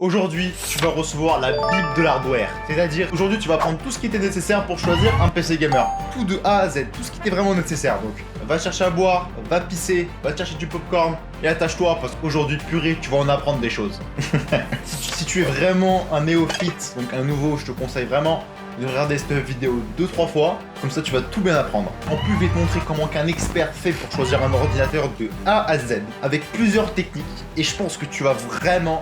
Aujourd'hui, tu vas recevoir la Bible de l'hardware. C'est-à-dire, aujourd'hui, tu vas prendre tout ce qui était nécessaire pour choisir un PC gamer. Tout de A à Z, tout ce qui était vraiment nécessaire. Donc, va chercher à boire, va pisser, va chercher du popcorn et attache-toi parce qu'aujourd'hui, purée, tu vas en apprendre des choses. Si tu es vraiment un néophyte, donc un nouveau, je te conseille vraiment de regarder cette vidéo 2-3 fois, comme ça tu vas tout bien apprendre. En plus, je vais te montrer comment qu'un expert fait pour choisir un ordinateur de A à Z, avec plusieurs techniques, et je pense que tu vas vraiment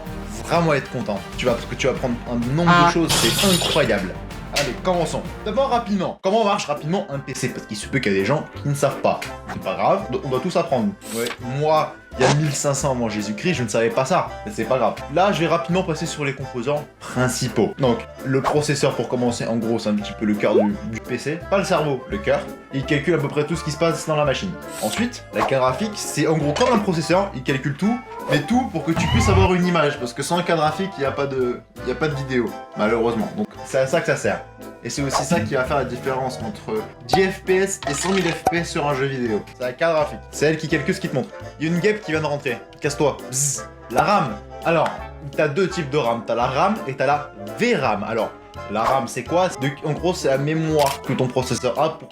être content. Parce que tu vas apprendre un nombre de choses, c'est incroyable. Allez, commençons. D'abord, rapidement, comment marche rapidement un PC? Parce qu'il se peut qu'il y a des gens qui ne savent pas. C'est pas grave, on doit tous apprendre. Ouais, moi, il y a 1500 avant Jésus-Christ, je ne savais pas ça. Mais c'est pas grave. Là, je vais rapidement passer sur les composants principaux. Donc, le processeur pour commencer, en gros, c'est un petit peu le cœur du PC. Pas le cerveau, le cœur. Il calcule à peu près tout ce qui se passe dans la machine. Ensuite, la carte graphique, c'est en gros comme un processeur, il calcule tout, mais tout pour que tu puisses avoir une image. Parce que sans carte graphique, il n'y a pas de vidéo, malheureusement. Donc, c'est à ça que ça sert. Et c'est aussi ça qui va faire la différence entre 10 FPS et 100 000 FPS sur un jeu vidéo. C'est la carte graphique. C'est elle qui calcule ce qui te montre. Il y a une guêpe qui vient de rentrer. Casse-toi. Bzzz. La RAM. Alors, t'as deux types de RAM. T'as la RAM et t'as la VRAM. Alors, la RAM, c'est quoi? En gros, c'est la mémoire que ton processeur a pour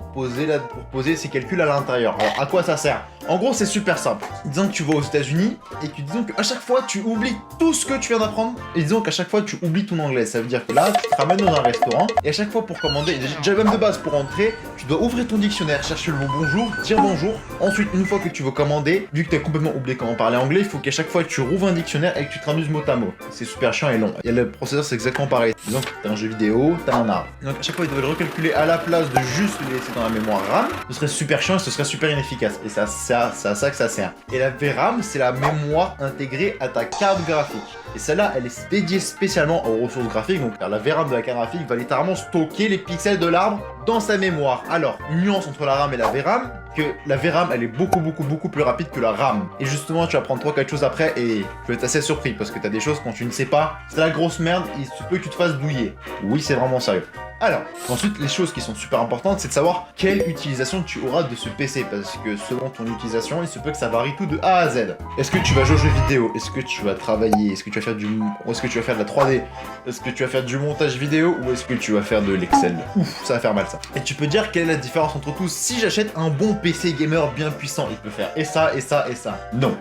poser ses calculs à l'intérieur. Alors, à quoi ça sert? En gros, c'est super simple. Disons que tu vas aux États-Unis et que disons qu'à chaque fois, tu oublies tout ce que tu viens d'apprendre. Et disons qu'à chaque fois, tu oublies ton anglais. Ça veut dire que là, tu te ramènes dans un restaurant et à chaque fois, pour commander, déjà même de base, pour entrer, tu dois ouvrir ton dictionnaire, chercher le mot bonjour, dire bonjour. Ensuite, une fois que tu veux commander, vu que tu as complètement oublié comment parler anglais, il faut qu'à chaque fois, tu rouvres un dictionnaire et que tu traduises mot à mot. C'est super chiant et long. Et le processeur, c'est exactement pareil. Disons que tu as un jeu vidéo, tu as un arbre. Donc à chaque fois, il devrait le recalculer à la place de juste le laisser dans la mémoire RAM. Ce serait super chiant et ce serait super inefficace. Et c'est à ça que ça sert. Et la VRAM, c'est la mémoire intégrée à ta carte graphique. Et celle-là, elle est dédiée spécialement aux ressources graphiques. Donc la VRAM de la carte graphique va littéralement stocker les pixels de l'arbre dans sa mémoire. Alors, nuance entre la RAM et la VRAM, que la VRAM, elle est beaucoup plus rapide que la RAM. Et justement, tu vas prendre 3-4 choses après et tu vas être assez surpris parce que tu as des choses quand tu ne sais pas. C'est la grosse merde, il se peut que tu te fasses douiller. Oui, c'est vraiment sérieux. Alors, ensuite, les choses qui sont super importantes, c'est de savoir quelle utilisation tu auras de ce PC, parce que selon ton utilisation, il se peut que ça varie tout de A à Z. Est-ce que tu vas jouer aux jeux vidéo? Est-ce que tu vas travailler? Est-ce que tu vas faire de la 3D? Est-ce que tu vas faire du montage vidéo? Ou est-ce que tu vas faire de l'Excel? Ouf, ça va faire mal ça. Et tu peux dire quelle est la différence entre tous. Si j'achète un bon PC gamer bien puissant, il peut faire et ça, et ça, et ça. Non.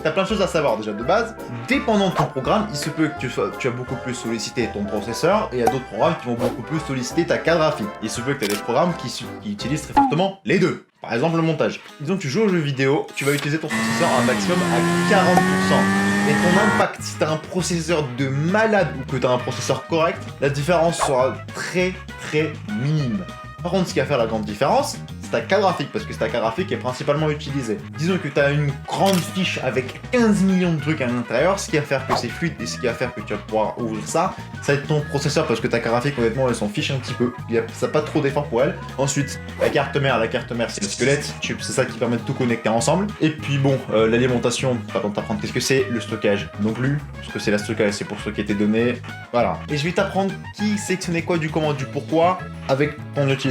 T'as plein de choses à savoir déjà de base. Dépendant de ton programme, il se peut que tu as beaucoup plus sollicité ton processeur et il y a d'autres programmes qui vont beaucoup plus solliciter ta carte graphique. Il se peut que tu aies des programmes qui utilisent très fortement les deux. Par exemple le montage. Disons que tu joues aux jeux vidéo, tu vas utiliser ton processeur un maximum à 40%. Et ton impact, si tu as un processeur de malade ou que tu as un processeur correct, la différence sera très minime. Par contre, ce qui va faire la grande différence, c'est ta carte graphique, parce que c'est ta carte graphique qui est principalement utilisée. Disons que tu as une grande fiche avec 15 millions de trucs à l'intérieur, ce qui va faire que c'est fluide et ce qui va faire que tu vas pouvoir ouvrir ça, ça va être ton processeur, parce que ta carte graphique, honnêtement, elle s'en fiche un petit peu. Ça n'a pas trop d'effort pour elle. Ensuite, la carte mère, c'est le squelette, c'est ça qui permet de tout connecter ensemble. Et puis bon, l'alimentation, pas besoin de t'apprendre qu'est-ce que c'est, le stockage non plus, parce que c'est la stockage, c'est pour stocker tes données. Voilà. Et je vais t'apprendre qui sélectionnait quoi, du comment, du pourquoi, avec ton utilisation.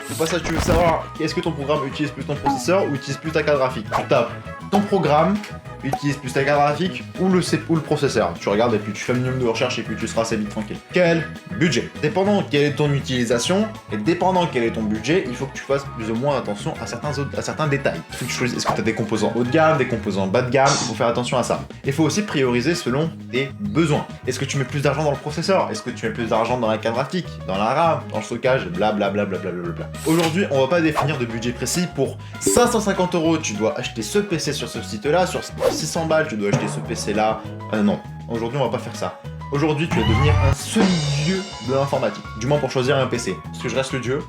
C'est pas ça que tu veux savoir. Est-ce que ton programme utilise plus ton processeur ou utilise plus ta carte graphique? Tu tapes ton programme utilise plus ta carte graphique ou le processeur. Tu regardes et puis tu fais un minimum de recherche et puis tu seras assez vite tranquille. Quel budget? Dépendant quelle est ton utilisation et dépendant quel est ton budget, il faut que tu fasses plus ou moins attention à certains détails. Il faut que tu choisisses, est-ce que tu as des composants haut de gamme, des composants bas de gamme, il faut faire attention à ça. Il faut aussi prioriser selon tes besoins. Est-ce que tu mets plus d'argent dans le processeur? Est-ce que tu mets plus d'argent dans la carte graphique, dans la RAM, dans le stockage, blablabla. Aujourd'hui, on va pas définir de budget précis. Pour 550 €, tu dois acheter ce PC sur ce site-là, sur 600 balles, tu dois acheter ce PC-là. Non, aujourd'hui, on va pas faire ça. Aujourd'hui, tu vas devenir un semi-dieu de l'informatique. Du moins pour choisir un PC. Parce que je reste le dieu.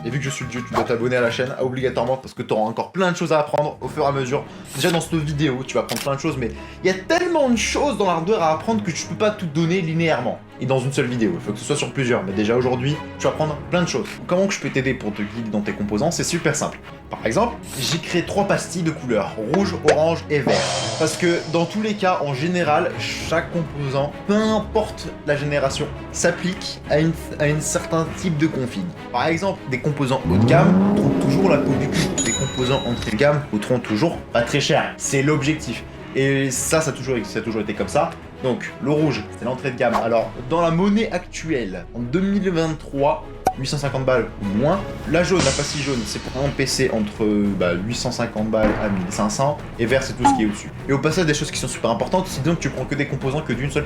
Et vu que je suis le dieu, tu dois t'abonner à la chaîne obligatoirement parce que tu auras encore plein de choses à apprendre au fur et à mesure. Déjà dans cette vidéo, tu vas apprendre plein de choses, mais il y a tellement de choses dans l'hardware à apprendre que je peux pas tout donner linéairement. Et dans une seule vidéo, il faut que ce soit sur plusieurs. Mais déjà aujourd'hui, tu vas apprendre plein de choses. Comment que je peux t'aider pour te guider dans tes composants? C'est super simple. Par exemple, j'ai créé 3 pastilles de couleurs, rouge, orange et vert. Parce que dans tous les cas, en général, chaque composant, peu importe la génération, s'applique à un certain type de config. Par exemple, des composants haut de gamme trouvent toujours la peau du cul. Des composants entrée de gamme coûteront toujours pas très cher. C'est l'objectif. Et ça a toujours été comme ça. Donc, le rouge, c'est l'entrée de gamme. Alors, dans la monnaie actuelle, en 2023, 850 balles ou moins. La jaune, la pastille jaune, c'est pour un PC entre 850 balles à 1500. Et vert, c'est tout ce qui est au-dessus. Et au passage, des choses qui sont super importantes, c'est donc tu prends que des composants que d'une seule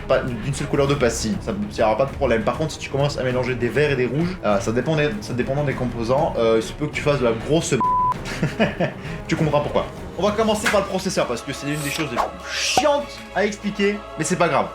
couleur de pastille. Ça n'y aura pas de problème. Par contre, si tu commences à mélanger des verts et des rouges, ça dépendant des composants, il se peut que tu fasses de la grosse tu comprends pourquoi. On va commencer par le processeur parce que c'est une des choses les plus chiantes à expliquer, mais c'est pas grave,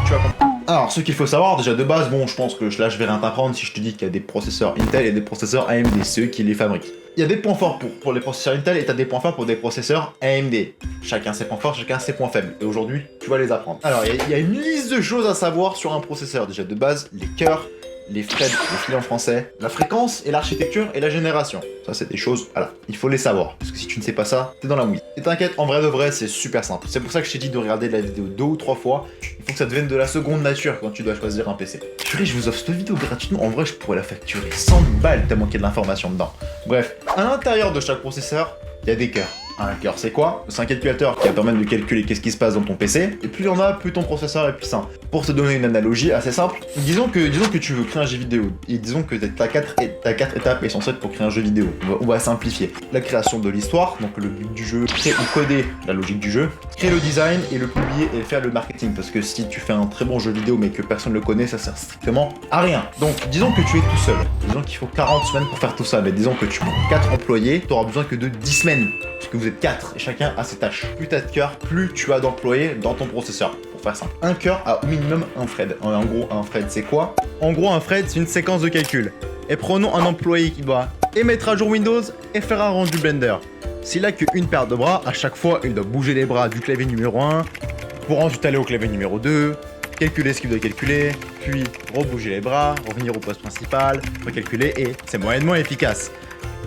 tu vas comprendre. Alors, ce qu'il faut savoir, déjà de base, bon, je pense que là je vais rien t'apprendre si je te dis qu'il y a des processeurs Intel et des processeurs AMD, c'est eux qui les fabriquent. Il y a des points forts pour les processeurs Intel et t'as des points forts pour des processeurs AMD. Chacun ses points forts, chacun ses points faibles. Et aujourd'hui, tu vas les apprendre. Alors, il y a une liste de choses à savoir sur un processeur. Déjà de base, les cœurs, les threads, les filets en français, la fréquence et l'architecture et la génération. Ça, c'est des choses, voilà, il faut les savoir. Parce que si tu ne sais pas ça, t'es dans la mouise. Et t'inquiète, en vrai de vrai, c'est super simple. C'est pour ça que je t'ai dit de regarder la vidéo 2 ou 3 fois. Il faut que ça devienne de la seconde nature quand tu dois choisir un PC. Purée, je vous offre cette vidéo gratuitement. En vrai, je pourrais la facturer 100 balles tellement qu'il y a de l'information dedans. Bref, à l'intérieur de chaque processeur, il y a des cœurs. Un cœur, c'est quoi? C'est un calculateur qui va permettre de calculer qu'est-ce qui se passe dans ton PC. Et plus il y en a, plus ton processeur est puissant. Pour te donner une analogie assez simple, disons que tu veux créer un jeu vidéo. Et disons que t'as 4 étapes essentielles pour créer un jeu vidéo. On va simplifier. La création de l'histoire, donc le but du jeu, créer ou coder la logique du jeu, créer le design et le publier et faire le marketing. Parce que si tu fais un très bon jeu vidéo mais que personne ne le connaît, ça sert strictement à rien. Donc disons que tu es tout seul. Disons qu'il faut 40 semaines pour faire tout ça. Mais disons que tu prends 4 employés, tu auras besoin que de 10 semaines. Parce que vous êtes 4 et chacun a ses tâches. Plus t'as de cœur, plus tu as d'employés dans ton processeur. Pour faire simple. Un cœur a au minimum un thread. En gros, un thread, c'est quoi? En gros, un thread, c'est une séquence de calcul. Et prenons un employé qui doit émettre à jour Windows et faire un rendu Blender. S'il a qu'une paire de bras, à chaque fois, il doit bouger les bras du clavier numéro 1 pour ensuite aller au clavier numéro 2, calculer ce qu'il doit calculer, puis rebouger les bras, revenir au poste principal, recalculer et c'est moyennement efficace.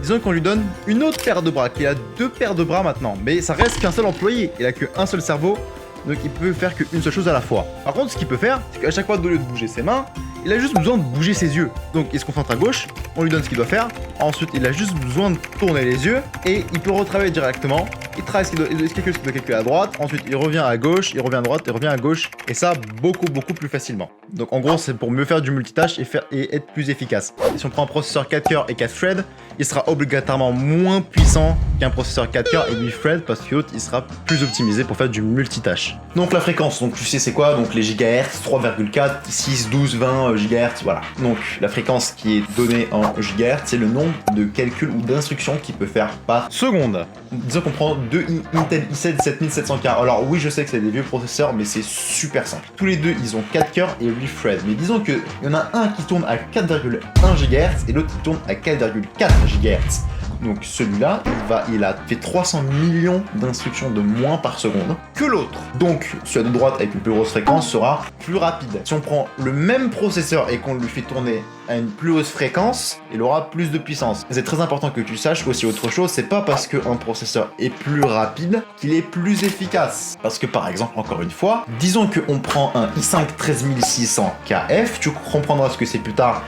Disons qu'on lui donne une autre paire de bras, qu'il a 2 paires de bras maintenant, mais ça reste qu'un seul employé, il a qu'un seul cerveau, donc il peut faire qu'une seule chose à la fois. Par contre, ce qu'il peut faire, c'est qu'à chaque fois, au lieu de bouger ses mains, il a juste besoin de bouger ses yeux. Donc il se concentre à gauche, on lui donne ce qu'il doit faire, ensuite il a juste besoin de tourner les yeux, et il peut retravailler directement, il travaille ce qu'il doit calculer à droite, ensuite il revient à gauche, il revient à droite, il revient à gauche, et ça beaucoup plus facilement. Donc en gros, c'est pour mieux faire du multitâche et être plus efficace. Et si on prend un processeur 4 cœurs et 4 threads, il sera obligatoirement moins puissant qu'un processeur 4 cœurs et 8 threads parce que l'autre il sera plus optimisé pour faire du multitâche. Donc la fréquence, donc tu sais c'est quoi? Donc les gigahertz, 3,4, 6, 12, 20 gigahertz, voilà. Donc la fréquence qui est donnée en gigahertz, c'est le nombre de calculs ou d'instructions qu'il peut faire par seconde. Disons qu'on prend deux Intel i7 7700K. Alors oui, je sais que c'est des vieux processeurs, mais c'est super simple. Tous les deux, ils ont 4 cœurs et 8 threads. Mais disons qu'il y en a un qui tourne à 4,1 GHz et l'autre qui tourne à 4,4 GHz. Donc celui-là, il a fait 300 millions d'instructions de moins par seconde que l'autre. Donc celui de droite avec une plus grosse fréquence sera plus rapide. Si on prend le même processeur et qu'on lui fait tourner à une plus haute fréquence, il aura plus de puissance. C'est très important que tu saches aussi autre chose, c'est pas parce qu'un processeur est plus rapide qu'il est plus efficace. Parce que par exemple, encore une fois, disons qu'on prend un i5 13600KF, tu comprendras ce que c'est plus tard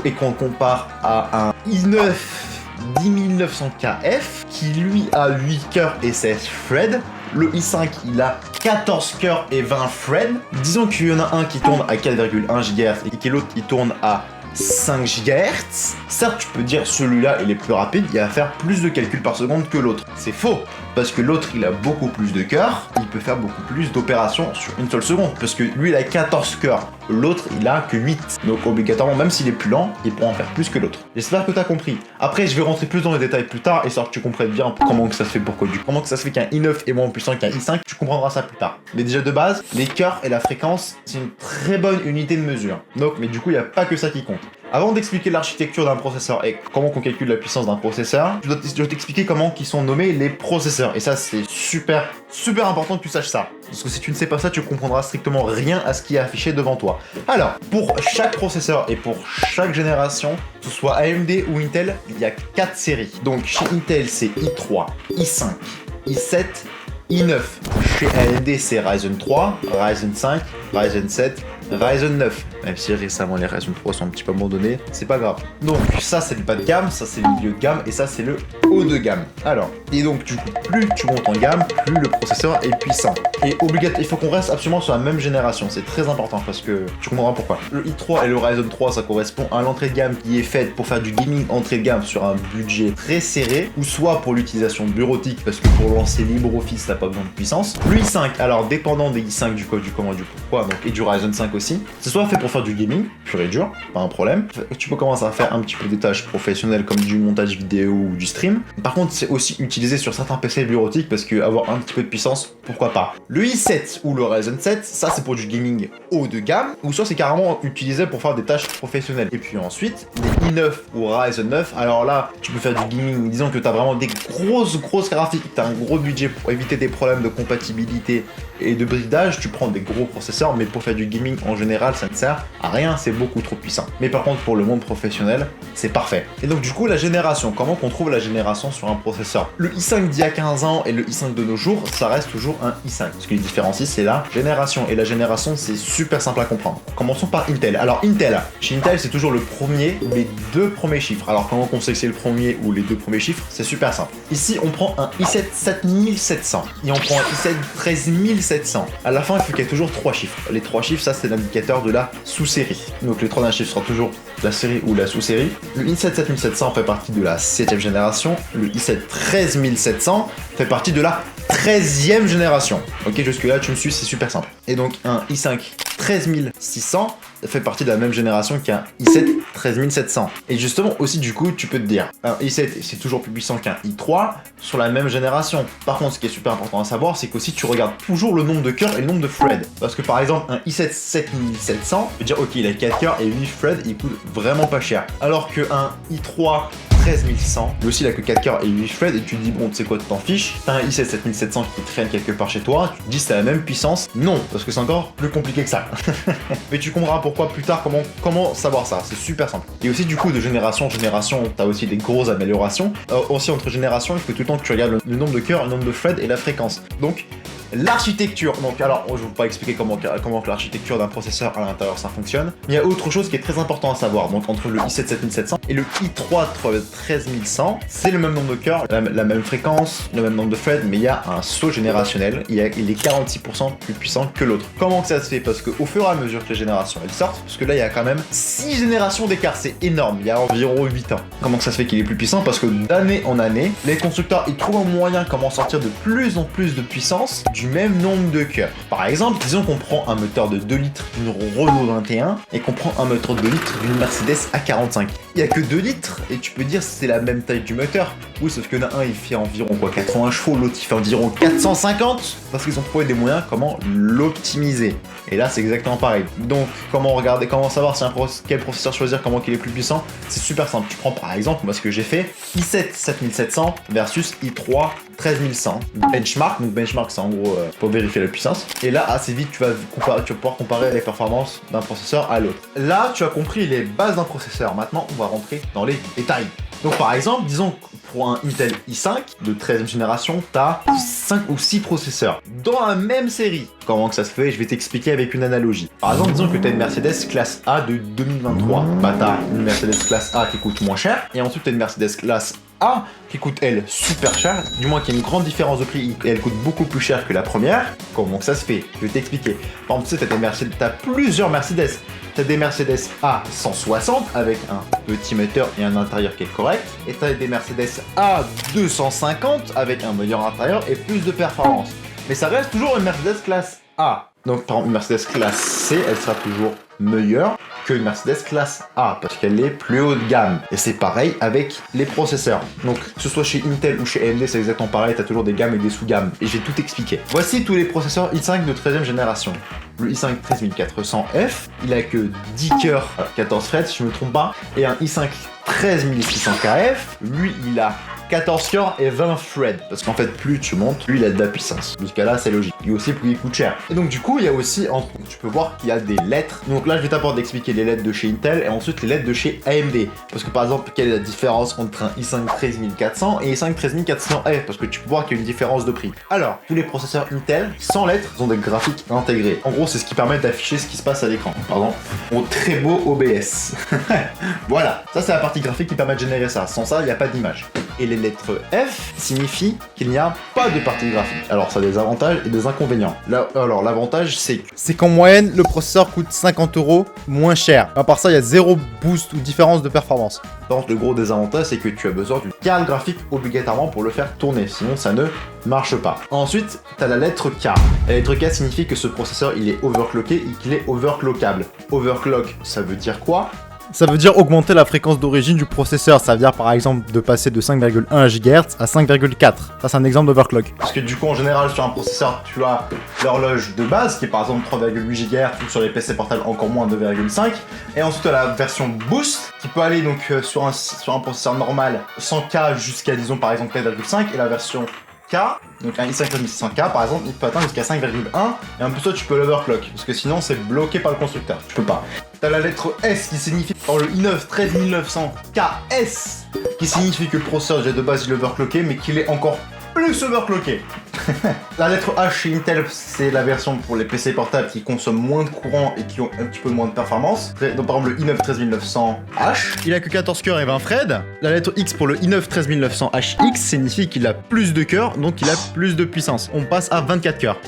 et qu'on compare à un i9 10900KF qui lui a 8 cœurs et 16 threads. Le i5 il a 14 cœurs et 20 threads. Disons qu'il y en a un qui tourne à 4,1 GHz et que l'autre il tourne à 5 GHz. Certes, tu peux dire celui-là il est plus rapide, il va faire plus de calculs par seconde que l'autre. C'est faux, parce que l'autre il a beaucoup plus de cœurs, il peut faire beaucoup plus d'opérations sur une seule seconde, parce que lui il a 14 cœurs, l'autre il a que 8. Donc obligatoirement, même s'il est plus lent, il pourra en faire plus que l'autre. J'espère que tu as compris. Après, je vais rentrer plus dans les détails plus tard, histoire que tu comprennes bien comment que ça se fait comment que ça se fait qu'un i9 est moins puissant qu'un i5, tu comprendras ça plus tard. Mais déjà de base, les cœurs et la fréquence, c'est une très bonne unité de mesure. Donc, mais du coup, il n'y a pas que ça qui compte. Avant d'expliquer l'architecture d'un processeur et comment qu'on calcule la puissance d'un processeur, je dois t'expliquer comment ils sont nommés les processeurs. Et ça, c'est super important que tu saches ça. Parce que si tu ne sais pas ça, tu comprendras strictement rien à ce qui est affiché devant toi. Alors, pour chaque processeur et pour chaque génération, que ce soit AMD ou Intel, il y a 4 séries. Donc chez Intel, c'est i3, i5, i7, i9. Chez AMD, c'est Ryzen 3, Ryzen 5, Ryzen 7 Ryzen 9, même si récemment les Ryzen 3 sont un petit peu abandonnés, c'est pas grave. Donc ça c'est le bas de gamme, ça c'est le milieu de gamme et ça c'est le haut de gamme. Alors, et donc du coup, plus tu montes en gamme, plus le processeur est puissant. Et obligatoire, il faut qu'on reste absolument sur la même génération, c'est très important parce que tu comprendras pourquoi. Le i3 et le Ryzen 3, ça correspond à l'entrée de gamme qui est faite pour faire du gaming entrée de gamme sur un budget très serré, ou soit pour l'utilisation bureautique parce que pour lancer LibreOffice t'as pas besoin de puissance. Le i5, alors dépendant des i5 du code du comment du pourquoi, donc et du Ryzen 5 aussi, c'est soit fait pour faire du gaming, pur et dur, pas un problème. Tu peux commencer à faire un petit peu des tâches professionnelles comme du montage vidéo ou du stream. Par contre, c'est aussi utilisé sur certains PC bureautiques parce que avoir un petit peu de puissance, pourquoi pas. Le i7 ou le Ryzen 7, ça c'est pour du gaming haut de gamme, ou soit c'est carrément utilisé pour faire des tâches professionnelles. Et puis ensuite, les i9 ou Ryzen 9, alors là, tu peux faire du gaming, disons que tu as vraiment des grosses graphiques, tu as un gros budget pour éviter des problèmes de compatibilité et de bridage, tu prends des gros processeurs, mais pour faire du gaming en général, ça ne sert à rien, c'est beaucoup trop puissant. Mais par contre, pour le monde professionnel, c'est parfait. Et donc du coup, la génération, comment qu'on trouve la génération sur un processeur? Le i5 d'il y a 15 ans et le i5 de nos jours, ça reste toujours un i5. Ce qui les différencie, c'est la génération. Et la génération, c'est super simple à comprendre. Commençons par Intel. Alors Intel, chez Intel, c'est toujours le premier ou les deux premiers chiffres. Alors comment on sait que c'est le premier ou les deux premiers chiffres? C'est super simple. Ici, on prend un i7 7700 et on prend un i7 13700. À la fin, il faut qu'il y ait toujours 3 chiffres. Les 3 chiffres, ça c'est l'indicateur de la sous-série. Donc les 3 d'un chiffre sera toujours la série ou la sous-série. Le i7 7700 fait partie de la 7ème génération. Le i7 13700 fait partie de la 13e génération. Ok, jusque là tu me suis, c'est super simple. Et donc un i5 13600 fait partie de la même génération qu'un i7 13700. Et justement aussi du coup tu peux te dire, un i7 c'est toujours plus puissant qu'un i3 sur la même génération. Par contre ce qui est super important à savoir, c'est qu'aussi tu regardes toujours le nombre de cœurs et le nombre de threads. Parce que par exemple un i7 7700 veut dire ok il a 4 cœurs et 8 threads, il coûte vraiment pas cher. Alors qu'un i3 13100, lui aussi il a que 4 cœurs et 8 threads et tu te dis bon tu sais quoi tu t'en fiches, t'as un i7 7700 qui traîne quelque part chez toi, tu te dis c'est la même puissance, non, parce que c'est encore plus compliqué que ça. Mais tu comprendras pourquoi plus tard, comment savoir ça, c'est super simple. Et aussi du coup de génération en génération, t'as aussi des grosses améliorations. Aussi entre générations, il faut tout le temps que tu regardes le nombre de cœurs, le nombre de threads et la fréquence. Donc l'architecture, donc alors je ne vais pas expliquer comment l'architecture d'un processeur à l'intérieur ça fonctionne, mais il y a autre chose qui est très important à savoir. Donc entre le i7 7700 et le i3 13100, c'est le même nombre de cœurs, la même fréquence, le même nombre de threads, mais il y a un saut générationnel, il est 46% plus puissant que l'autre. Comment que ça se fait? Parce qu'au fur et à mesure que les générations elles sortent, parce que là il y a quand même 6 générations d'écart, c'est énorme, il y a environ 8 ans. Comment que ça se fait qu'il est plus puissant? Parce que d'année en année, les constructeurs ils trouvent un moyen comment sortir de plus en plus de puissance du même nombre de cœurs. Par exemple, disons qu'on prend un moteur de 2 litres d'une Renault 21 et qu'on prend un moteur de 2 litres d'une Mercedes A45. Il n'y a que 2 litres et tu peux dire c'est la même taille du moteur. Oui, sauf que l'un il fait environ 80 chevaux, l'autre il fait environ 450 parce qu'ils ont trouvé des moyens comment l'optimiser. Et là c'est exactement pareil. Donc comment savoir si quel processeur choisir, comment qu'il est plus puissant? C'est super simple. Tu prends par exemple moi ce que j'ai fait, i7 7700 versus i3 13100. Benchmark, donc benchmark c'est en gros pour vérifier la puissance. Et là assez vite tu vas pouvoir comparer les performances d'un processeur à l'autre. Là tu as compris les bases d'un processeur. Maintenant on va rentrer dans les détails. Donc par exemple, disons pour un Intel i5 de 13e génération, tu as 5 ou 6 processeurs dans la même série. Comment que ça se fait? Je vais t'expliquer avec une analogie. Par exemple, disons que tu as une Mercedes classe A de 2023. Bah tu as une Mercedes classe A qui coûte moins cher, et ensuite tu as une Mercedes classe A qui coûte elle super cher, du moins qu'il y a une grande différence de prix et elle coûte beaucoup plus cher que la première. Comment que ça se fait? Je vais t'expliquer. Par exemple, tu sais, tu as plusieurs Mercedes. T'as des Mercedes A160 avec un petit moteur et un intérieur qui est correct. Et t'as des Mercedes A250 avec un meilleur intérieur et plus de performance. Mais ça reste toujours une Mercedes classe A. Donc par exemple, une Mercedes classe C, elle sera toujours meilleure que une Mercedes classe A parce qu'elle est plus haut de gamme. Et c'est pareil avec les processeurs. Donc que ce soit chez Intel ou chez AMD, c'est exactement pareil, t'as toujours des gammes et des sous-gammes. Et j'ai tout expliqué. Voici tous les processeurs i5 de 13e génération. Le i5 13400F, il a que 10 cœurs, 14 threads si je ne me trompe pas, et un i5 13600KF, lui il a 14 cœurs et 20 threads. Parce qu'en fait, plus tu montes, plus il a de la puissance. Jusqu'à là, c'est logique. Et aussi, plus il coûte cher. Et donc, du coup, il y a aussi, tu peux voir qu'il y a des lettres. Donc là, je vais d'abord d'expliquer les lettres de chez Intel et ensuite les lettres de chez AMD. Parce que par exemple, quelle est la différence entre un i5 13400 et i5 13400F? Parce que tu peux voir qu'il y a une différence de prix. Alors, tous les processeurs Intel, sans lettres, ont des graphiques intégrés. En gros, c'est ce qui permet d'afficher ce qui se passe à l'écran. Pardon. Au très beau OBS. Voilà. Ça, c'est la partie graphique qui permet de générer ça. Sans ça, il n'y a pas d'image. Et les lettres F signifient qu'il n'y a pas de partie graphique. Alors, ça a des avantages et des inconvénients. Alors, l'avantage, c'est qu'en moyenne, le processeur coûte 50 € moins cher. À part ça, il y a zéro boost ou différence de performance. Par contre, le gros désavantage, c'est que tu as besoin d'une carte graphique obligatoirement pour le faire tourner. Sinon, ça ne marche pas. Ensuite, tu as la lettre K. La lettre K signifie que ce processeur, il est overclocké et qu'il est overclockable. Overclock, ça veut dire quoi? Ça veut dire augmenter la fréquence d'origine du processeur. Ça veut dire par exemple de passer de 5,1 GHz à 5,4. Ça, c'est un exemple d'overclock. Parce que du coup, en général, sur un processeur, tu as l'horloge de base qui est par exemple 3,8 GHz ou sur les PC portables encore moins 2,5. Et ensuite, tu as la version Boost qui peut aller donc sur un processeur normal 100K jusqu'à disons par exemple 4,5 et la version K, donc un i5 3600K par exemple, il peut atteindre jusqu'à 5,1 et un peu ça tu peux l'overclock parce que sinon c'est bloqué par le constructeur, tu peux pas. T'as la lettre S qui signifie dans le i9 13900 KS qui signifie que le processeur déjà de base il est overclocké mais qu'il est encore plus overclocké. La lettre H chez Intel, c'est la version pour les PC portables qui consomment moins de courant et qui ont un petit peu moins de performance. Donc par exemple le i9 13900H, il a que 14 cœurs et 20 threads. La lettre X pour le i9 13900HX signifie qu'il a plus de cœurs, donc il a plus de puissance. On passe à 24 cœurs.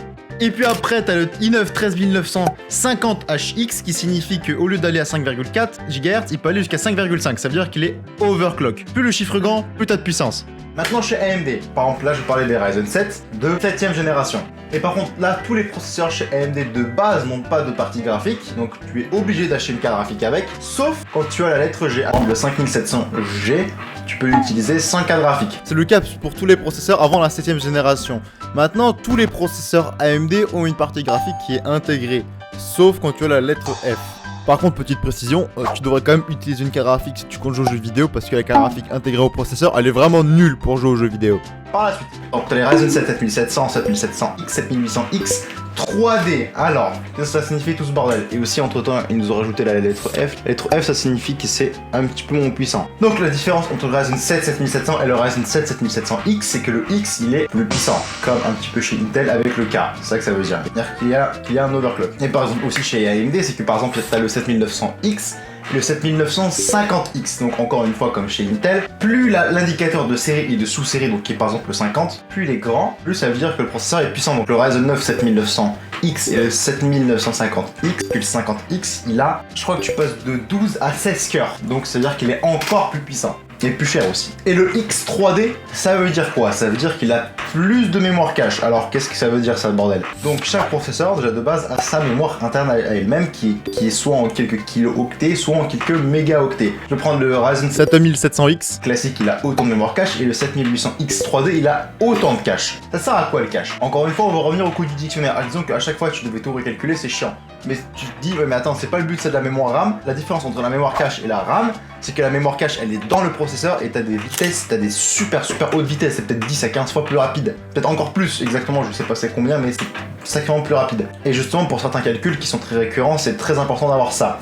Et puis après, t'as le i9 13950HX qui signifie qu'au lieu d'aller à 5,4 GHz, il peut aller jusqu'à 5,5. Ça veut dire qu'il est overclock. Plus le chiffre grand, plus t'as de puissance. Maintenant chez AMD, par exemple là je parlais des Ryzen 7 de 7ème génération. Et par contre là tous les processeurs chez AMD de base n'ont pas de partie graphique, donc tu es obligé d'acheter une carte graphique avec, sauf quand tu as la lettre G. Par exemple le 5700G, tu peux l'utiliser sans carte graphique. C'est le cas pour tous les processeurs avant la 7ème génération. Maintenant tous les processeurs AMD ont une partie graphique qui est intégrée, sauf quand tu as la lettre F. Par contre, petite précision, tu devrais quand même utiliser une carte graphique si tu comptes jouer aux jeux vidéo parce que la carte graphique intégrée au processeur, elle est vraiment nulle pour jouer aux jeux vidéo. Par la suite, donc tu as les Ryzen 7 7700, 7700X, 7800X, 3D. Alors, qu'est-ce que ça signifie tout ce bordel? Et aussi, entre temps, ils nous ont rajouté la lettre F. La lettre F, ça signifie que c'est un petit peu moins puissant. Donc, la différence entre le Ryzen 7 7700 et le Ryzen 7 7700X, c'est que le X, il est plus puissant, comme un petit peu chez Intel avec le K. C'est ça que ça veut dire. C'est-à-dire qu'il y a un overclock. Et par exemple, aussi chez AMD, c'est que par exemple, tu as le 7900X, le 7950X, donc encore une fois comme chez Intel, plus l'indicateur de série et de sous-série, donc qui est par exemple le 50, plus il est grand, plus ça veut dire que le processeur est puissant. Donc le Ryzen 9 7900X et le 7950X, puis le 50X, il a, je crois que tu passes de 12 à 16 cœurs, donc ça veut dire qu'il est encore plus puissant. Et plus cher aussi. Et le X3D, ça veut dire quoi? Ça veut dire qu'il a plus de mémoire cache. Alors qu'est-ce que ça veut dire ça, le bordel? Donc chaque processeur déjà de base a sa mémoire interne à elle-même qui est soit en quelques kilo-octets, soit en quelques mégaoctets. Je vais prendre le Ryzen 7700X classique, il a autant de mémoire cache, et le 7800X 3D, il a autant de cache. Ça sert à quoi le cache? Encore une fois, on va revenir au coût du dictionnaire. Disons qu'à chaque fois tu devais tout recalculer, c'est chiant. Mais tu te dis, ouais, mais attends, c'est pas le but, c'est de la mémoire RAM. La différence entre la mémoire cache et la RAM, c'est que la mémoire cache, elle est dans le processeur et t'as des vitesses, t'as des super hautes vitesses, c'est peut-être 10 à 15 fois plus rapide. Peut-être encore plus, exactement, je sais pas c'est combien, mais c'est sacrément plus rapide. Et justement, pour certains calculs qui sont très récurrents, c'est très important d'avoir ça.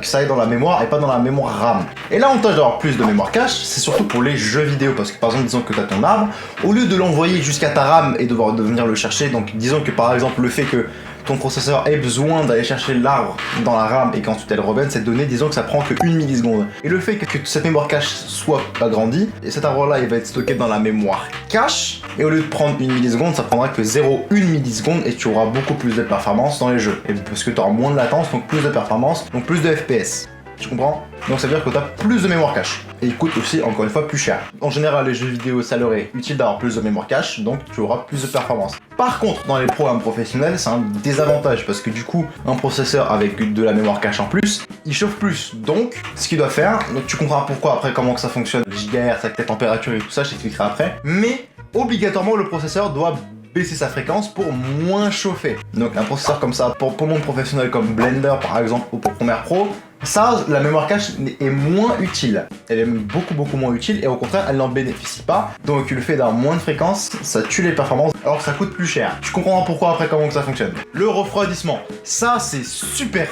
Que ça aille dans la mémoire et pas dans la mémoire RAM. Et l'avantage d'avoir plus de mémoire cache, c'est surtout pour les jeux vidéo. Parce que par exemple, disons que t'as ton arbre, au lieu de l'envoyer jusqu'à ta RAM et de venir le chercher, donc disons que par exemple, le fait que ton processeur ait besoin d'aller chercher l'arbre dans la RAM et qu'ensuite elle revienne cette donnée, disons que ça prend que 1 milliseconde. Et le fait que cette mémoire cache soit agrandie, et cet arbre là il va être stocké dans la mémoire cache, et au lieu de prendre 1 milliseconde, ça prendra que 0,1 milliseconde et tu auras beaucoup plus de performance dans les jeux. Et parce que tu auras moins de latence, donc plus de performance, donc plus de FPS. Tu comprends? Donc ça veut dire que tu as plus de mémoire cache. Et il coûte aussi, encore une fois, plus cher. En général, les jeux vidéo, ça leur est utile d'avoir plus de mémoire cache, donc tu auras plus de performance. Par contre, dans les programmes professionnels, c'est un désavantage, parce que du coup, un processeur avec de la mémoire cache en plus, il chauffe plus. Donc, ce qu'il doit faire, donc tu comprends pourquoi après, comment que ça fonctionne, le gigahertz, avec la température et tout ça, je t'expliquerai après. Mais, obligatoirement, le processeur doit baisser sa fréquence pour moins chauffer. Donc un processeur comme ça, pour le monde professionnel comme Blender par exemple ou pour Premiere Pro, Ça, la mémoire cache est moins utile. Elle est beaucoup moins utile et au contraire, elle n'en bénéficie pas. Donc le fait d'avoir moins de fréquences, ça tue les performances alors que ça coûte plus cher. Tu comprendras pourquoi après comment que ça fonctionne. Le refroidissement, ça c'est super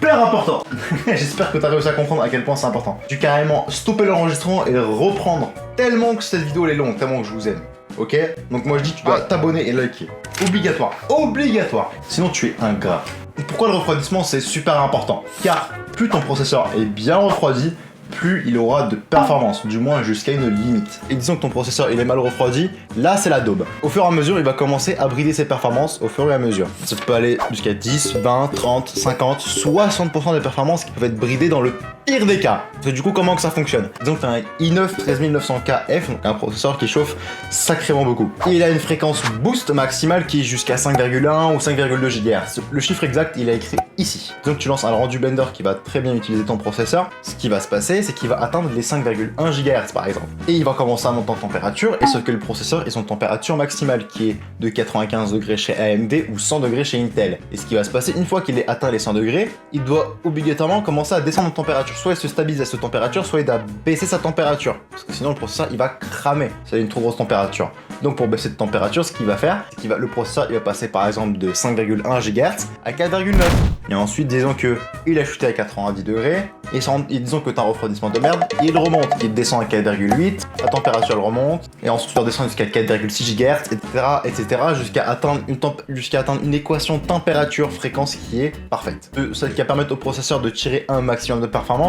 important. J'espère que tu as réussi à comprendre à quel point c'est important. Tu carrément stopper l'enregistrement et le reprendre tellement que cette vidéo elle est longue, tellement que je vous aime. Ok? Donc moi je dis tu dois t'abonner et liker. Obligatoire. Sinon tu es ingrat. Pourquoi le refroidissement c'est super important? Car plus ton processeur est bien refroidi, plus il aura de performance, du moins jusqu'à une limite. Et disons que ton processeur il est mal refroidi, là c'est la daube. Au fur et à mesure, il va commencer à brider ses performances au fur et à mesure. Ça peut aller jusqu'à 10, 20, 30, 50, 60% des performances qui peuvent être bridées dans le pire des cas. Parce que du coup, comment que ça fonctionne? Disons que tu as un i9 13900KF, donc un processeur qui chauffe sacrément beaucoup. Et il a une fréquence boost maximale qui est jusqu'à 5,1 ou 5,2 GHz. Le chiffre exact, il est écrit ici. Donc tu lances un rendu Blender qui va très bien utiliser ton processeur. Ce qui va se passer, c'est qu'il va atteindre les 5,1 GHz par exemple. Et il va commencer à monter en température, et sauf que le processeur est son température maximale qui est de 95 degrés chez AMD ou 100 degrés chez Intel. Et ce qui va se passer, une fois qu'il ait atteint les 100 degrés, il doit obligatoirement commencer à descendre en température. Soit il se stabilise à cette température, soit il doit baisser sa température. Parce que sinon le processeur il va cramer, c'est une trop grosse température. Donc pour baisser de température, ce qu'il va faire, c'est qu'il va, le processeur il va passer par exemple de 5,1 GHz à 4,9. Et ensuite disons que il a chuté à 90 degrés, et disons que tu as un refroidissement de merde, il remonte, il descend à 4,8, la température elle remonte, et ensuite tu redescends jusqu'à 4,6 GHz, etc. jusqu'à atteindre une équation température-fréquence qui est parfaite. Ça qui va permettre au processeur de tirer un maximum de performance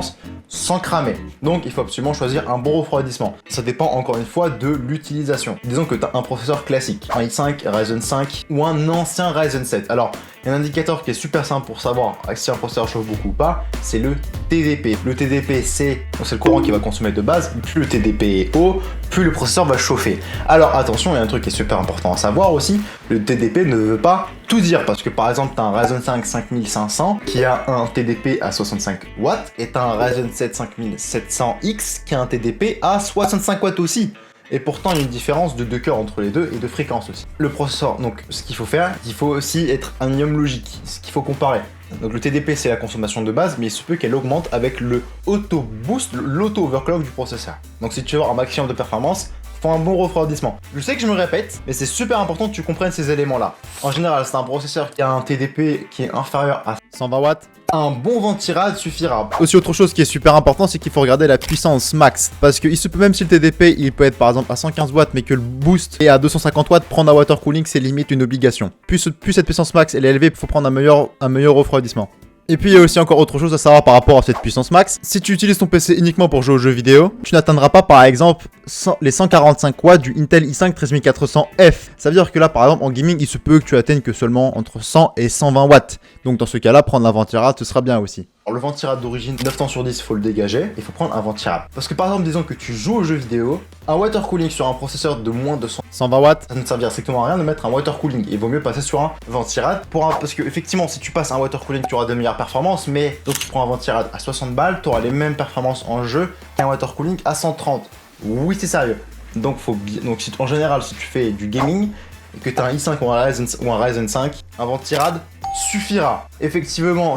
sans cramer. Donc il faut absolument choisir un bon refroidissement. Ça dépend encore une fois de l'utilisation. Disons que tu as un processeur classique, un i5, Ryzen 5 ou un ancien Ryzen 7. Alors, il y a un indicateur qui est super simple pour savoir si un processeur chauffe beaucoup ou pas, c'est le TDP. Le TDP, c'est le courant qui va consommer de base. Plus le TDP est haut, plus le processeur va chauffer. Alors attention, il y a un truc qui est super important à savoir aussi, le TDP ne veut pas tout dire, parce que par exemple, tu as un Ryzen 5 5500 qui a un TDP à 65 watts, et tu as un Ryzen 7 5700X qui a un TDP à 65 watts aussi. Et pourtant, il y a une différence de 2 cœurs entre les deux et de fréquence aussi. Le processeur, donc ce qu'il faut faire, il faut aussi être un minimum logique, ce qu'il faut comparer. Donc le TDP c'est la consommation de base, mais il se peut qu'elle augmente avec le auto-boost, l'auto-overclock du processeur. Donc si tu veux avoir un maximum de performance, faut un bon refroidissement. Je sais que je me répète, mais c'est super important que tu comprennes ces éléments-là. En général, c'est un processeur qui a un TDP qui est inférieur à 120 watts. Un bon ventirad suffira. Aussi, autre chose qui est super important, c'est qu'il faut regarder la puissance max. Parce qu'il se peut, même si le TDP il peut être par exemple à 115 watts, mais que le boost est à 250 watts, prendre un water cooling c'est limite une obligation. Plus cette puissance max elle est élevée, il faut prendre un meilleur refroidissement. Et puis il y a aussi encore autre chose à savoir par rapport à cette puissance max. Si tu utilises ton PC uniquement pour jouer aux jeux vidéo, tu n'atteindras pas par exemple les 145 watts du Intel i5 13400F. Ça veut dire que là par exemple en gaming il se peut que tu atteignes que seulement entre 100 et 120 watts. Donc dans ce cas là prendre un ventirad ce sera bien aussi. Alors le ventirad d'origine 9 temps sur 10 faut le dégager, il faut prendre un ventirad. Parce que par exemple disons que tu joues aux jeux vidéo, un water cooling sur un processeur de moins de 120 watts, ça ne servira strictement à rien de mettre un water cooling. Il vaut mieux passer sur un ventirad parce que effectivement si tu passes un water cooling tu auras de meilleures performances, mais donc tu prends un ventirad à 60 balles, tu auras les mêmes performances en jeu qu'un water cooling à 130. Oui c'est sérieux. Donc en général si tu fais du gaming et que tu as un i5 ou un Ryzen 5, un ventirad suffira. Effectivement,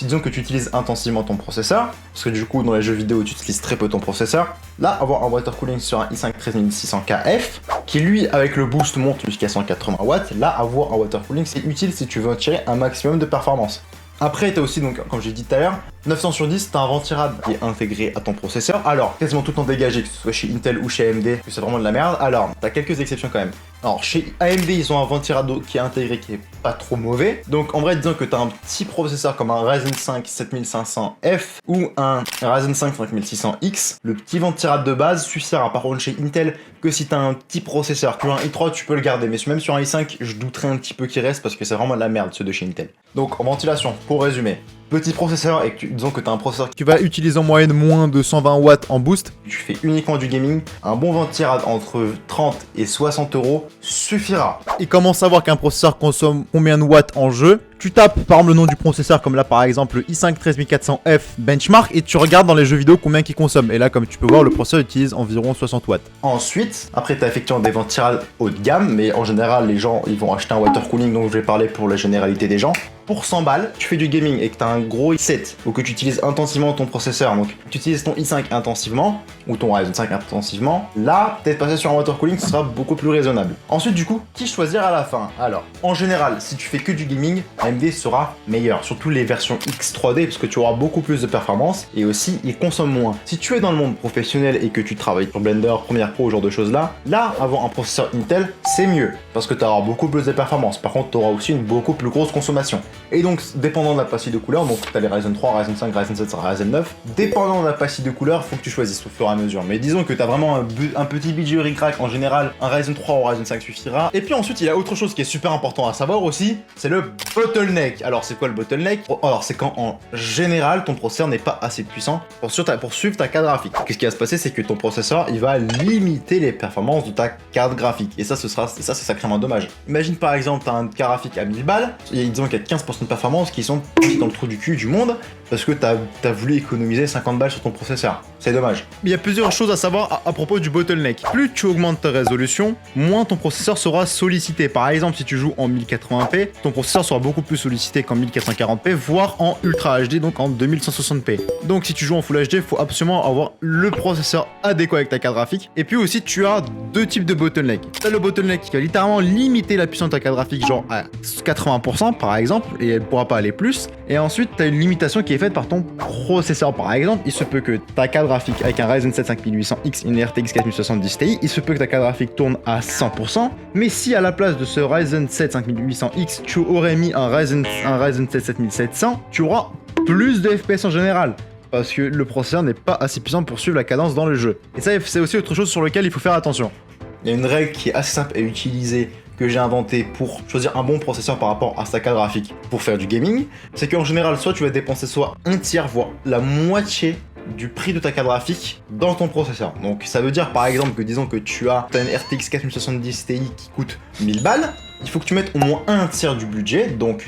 disons que tu utilises intensivement ton processeur, parce que du coup dans les jeux vidéo tu utilises très peu ton processeur, là avoir un water cooling sur un i5 13600KF, qui lui avec le boost monte jusqu'à 180 watts, là avoir un water cooling c'est utile si tu veux tirer un maximum de performance. Après, tu as aussi, donc, comme j'ai dit tout à l'heure, 900 sur 10, tu as un ventirad qui est intégré à ton processeur. Alors, quasiment tout le temps dégagé, que ce soit chez Intel ou chez AMD, que c'est vraiment de la merde. Alors, tu as quelques exceptions quand même. Alors, chez AMD, ils ont un ventirad qui est intégré qui est pas trop mauvais. Donc, en vrai, disons que tu as un petit processeur comme un Ryzen 5 7500F ou un Ryzen 5 5600X, le petit ventirad de base suffira. Par contre, chez Intel, que si tu as un petit processeur, tu as un i3, tu peux le garder. Mais même sur un i5, je douterais un petit peu qu'il reste parce que c'est vraiment de la merde, ceux de chez Intel. Donc, en ventilation, pour résumer, petit processeur et disons que tu as un processeur qui va utiliser en moyenne moins de 120 watts en boost, tu fais uniquement du gaming, un bon ventirad entre 30 et 60 euros suffira. Et comment savoir qu'un processeur consomme combien de watts en jeu? Tu tapes par exemple le nom du processeur comme là par exemple le i5 13400F benchmark et tu regardes dans les jeux vidéo combien il consomme. Et là comme tu peux voir le processeur utilise environ 60 watts. Ensuite, après tu as effectivement des ventirades haut de gamme, mais en général les gens ils vont acheter un water cooling, donc je vais parler pour la généralité des gens. pour 100 balles, tu fais du gaming et que tu as un gros i7 ou que tu utilises intensivement ton processeur, donc tu utilises ton i5 intensivement ou ton Ryzen 5 intensivement, là, peut-être passer sur un water cooling, ce sera beaucoup plus raisonnable. Ensuite, du coup, qui choisir à la fin? Alors, en général, si tu fais que du gaming, AMD sera meilleur, surtout les versions X3D, parce que tu auras beaucoup plus de performance et aussi il consomme moins. Si tu es dans le monde professionnel et que tu travailles sur Blender, Premiere Pro, ce genre de choses là, avoir un processeur Intel, c'est mieux parce que tu auras beaucoup plus de performance. Par contre, tu auras aussi une beaucoup plus grosse consommation. Et donc, dépendant de la palette de couleurs, donc tu as les Ryzen 3, Ryzen 5, Ryzen 7, Ryzen 9, dépendant de la palette de couleurs, faut que tu choisisses au fur et à mesure. Mais disons que tu as vraiment un petit budget ric-rac, en général, un Ryzen 3 ou Ryzen 5 suffira. Et puis ensuite, il y a autre chose qui est super important à savoir aussi, c'est le bottleneck. Alors, c'est quoi le bottleneck? Alors, c'est quand en général, ton processeur n'est pas assez puissant pour suivre ta carte graphique. Qu'est-ce qui va se passer? C'est que ton processeur, il va limiter les performances de ta carte graphique. Et ça, c'est sacrément dommage. Imagine par exemple, tu as une carte graphique à 1000 balles, et disons qu'il y a 15% de performance qui sont dans le trou du cul du monde parce que tu as voulu économiser 50 balles sur ton processeur. C'est dommage. Il y a plusieurs choses à savoir à propos du bottleneck. Plus tu augmentes ta résolution, moins ton processeur sera sollicité. Par exemple, si tu joues en 1080p, ton processeur sera beaucoup plus sollicité qu'en 1440p, voire en Ultra HD, donc en 2160p. Donc si tu joues en Full HD, il faut absolument avoir le processeur adéquat avec ta carte graphique. Et puis aussi, tu as deux types de bottleneck. Tu as le bottleneck qui va littéralement limiter la puissance de ta carte graphique, genre à 80% par exemple, et elle ne pourra pas aller plus. Et ensuite, tu as une limitation qui est faite par ton processeur. Par exemple, il se peut que ta carte graphique avec un Ryzen 7 5800X et une RTX 4070 Ti, il se peut que ta carte graphique tourne à 100%, mais si à la place de ce Ryzen 7 5800X, tu aurais mis un Ryzen 7 7700, tu auras plus de FPS en général, parce que le processeur n'est pas assez puissant pour suivre la cadence dans le jeu. Et ça, c'est aussi autre chose sur lequel il faut faire attention. Il y a une règle qui est assez simple à utiliser, que j'ai inventé pour choisir un bon processeur par rapport à sa carte graphique pour faire du gaming, c'est qu'en général, soit tu vas dépenser soit un tiers, voire la moitié du prix de ta carte graphique dans ton processeur. Donc ça veut dire par exemple que disons que tu as une RTX 4070 Ti qui coûte 1000 balles, il faut que tu mettes au moins un tiers du budget, donc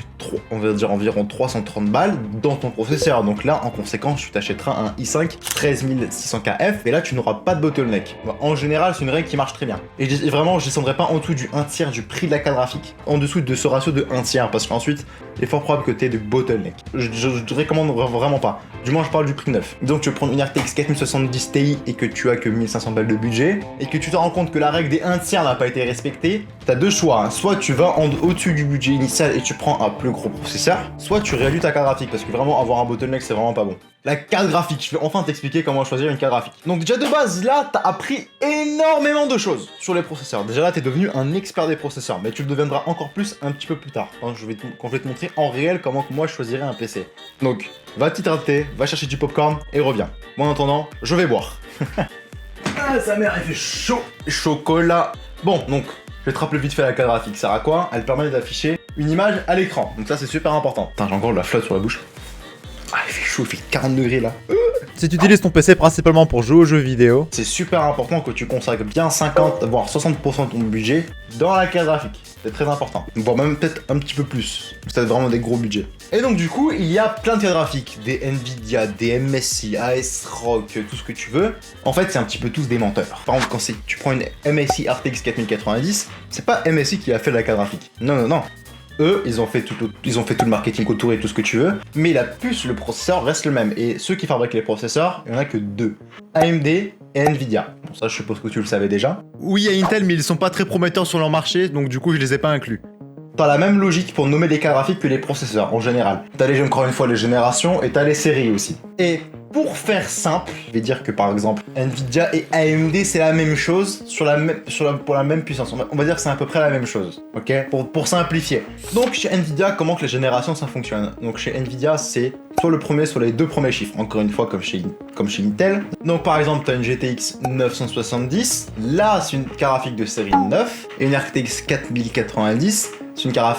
on va dire environ 330 balles dans ton processeur. Donc là, en conséquence, tu t'achèteras un i5 13600KF et là, tu n'auras pas de bottleneck. En général, c'est une règle qui marche très bien. Et vraiment, je descendrai pas en dessous du 1 tiers du prix de la carte graphique, en dessous de ce ratio de 1 tiers, parce qu'ensuite, il est fort probable que tu aies de bottleneck. Je te recommande vraiment pas. Du moins, je parle du prix neuf. Donc, tu veux prendre une RTX 4070 Ti et que tu as que 1500 balles de budget, et que tu te rends compte que la règle des 1 tiers n'a pas été respectée, tu as deux choix. Hein. Soit tu vas au-dessus du budget initial et tu prends un plus gros processeur, soit tu réduis ta carte graphique, parce que vraiment, avoir un bottleneck, c'est vraiment pas bon. La carte graphique, je vais enfin t'expliquer comment choisir une carte graphique. Donc déjà de base, là, t'as appris énormément de choses sur les processeurs. Déjà là, t'es devenu un expert des processeurs, mais tu le deviendras encore plus un petit peu plus tard, quand je vais te montrer en réel comment moi je choisirais un PC. Donc, va t'hydrater, va chercher du popcorn et reviens. Moi en attendant, je vais boire. Ah, sa mère, elle fait chaud. Chocolat. Bon, donc, je vais te rappeler vite fait la carte graphique. Ça sert à quoi? Elle permet d'afficher une image à l'écran. Donc ça, c'est super important. Putain, j'ai encore de la flotte sur la bouche. Ah, il fait chaud, il fait 40 degrés là. Si tu utilises ton PC principalement pour jouer aux jeux vidéo, c'est super important que tu consacres bien 50 voire 60% de ton budget dans la carte graphique. C'est très important. Voire même peut-être un petit peu plus. C'est vraiment des gros budgets. Et donc du coup, il y a plein de cartes graphiques. Des Nvidia, des MSI, ASRock, tout ce que tu veux. En fait, c'est un petit peu tous des menteurs. Par exemple, quand tu prends une MSI RTX 4090, c'est pas MSI qui a fait la carte graphique. Non. Eux, ils ont fait tout le marketing autour et tout ce que tu veux, mais la puce, le processeur reste le même. Et ceux qui fabriquent les processeurs, il n'y en a que deux. AMD et Nvidia. Bon, ça, je suppose que tu le savais déjà. oui, il y a Intel, mais ils sont pas très prometteurs sur leur marché, donc du coup, je les ai pas inclus. T'as la même logique pour nommer les cartes graphiques que les processeurs, en général. T'as encore une fois les générations, et t'as les séries aussi. Et pour faire simple, je vais dire que par exemple, Nvidia et AMD, c'est la même chose pour la même puissance. On va dire que c'est à peu près la même chose, ok? Pour simplifier. Donc chez Nvidia, comment que les générations ça fonctionne? Donc chez Nvidia, c'est soit le premier, soit les deux premiers chiffres. Encore une fois, comme chez Intel. Donc par exemple, tu as une GTX 970. Là, c'est une carte graphique de série 9. Et une RTX 4090, c'est une carte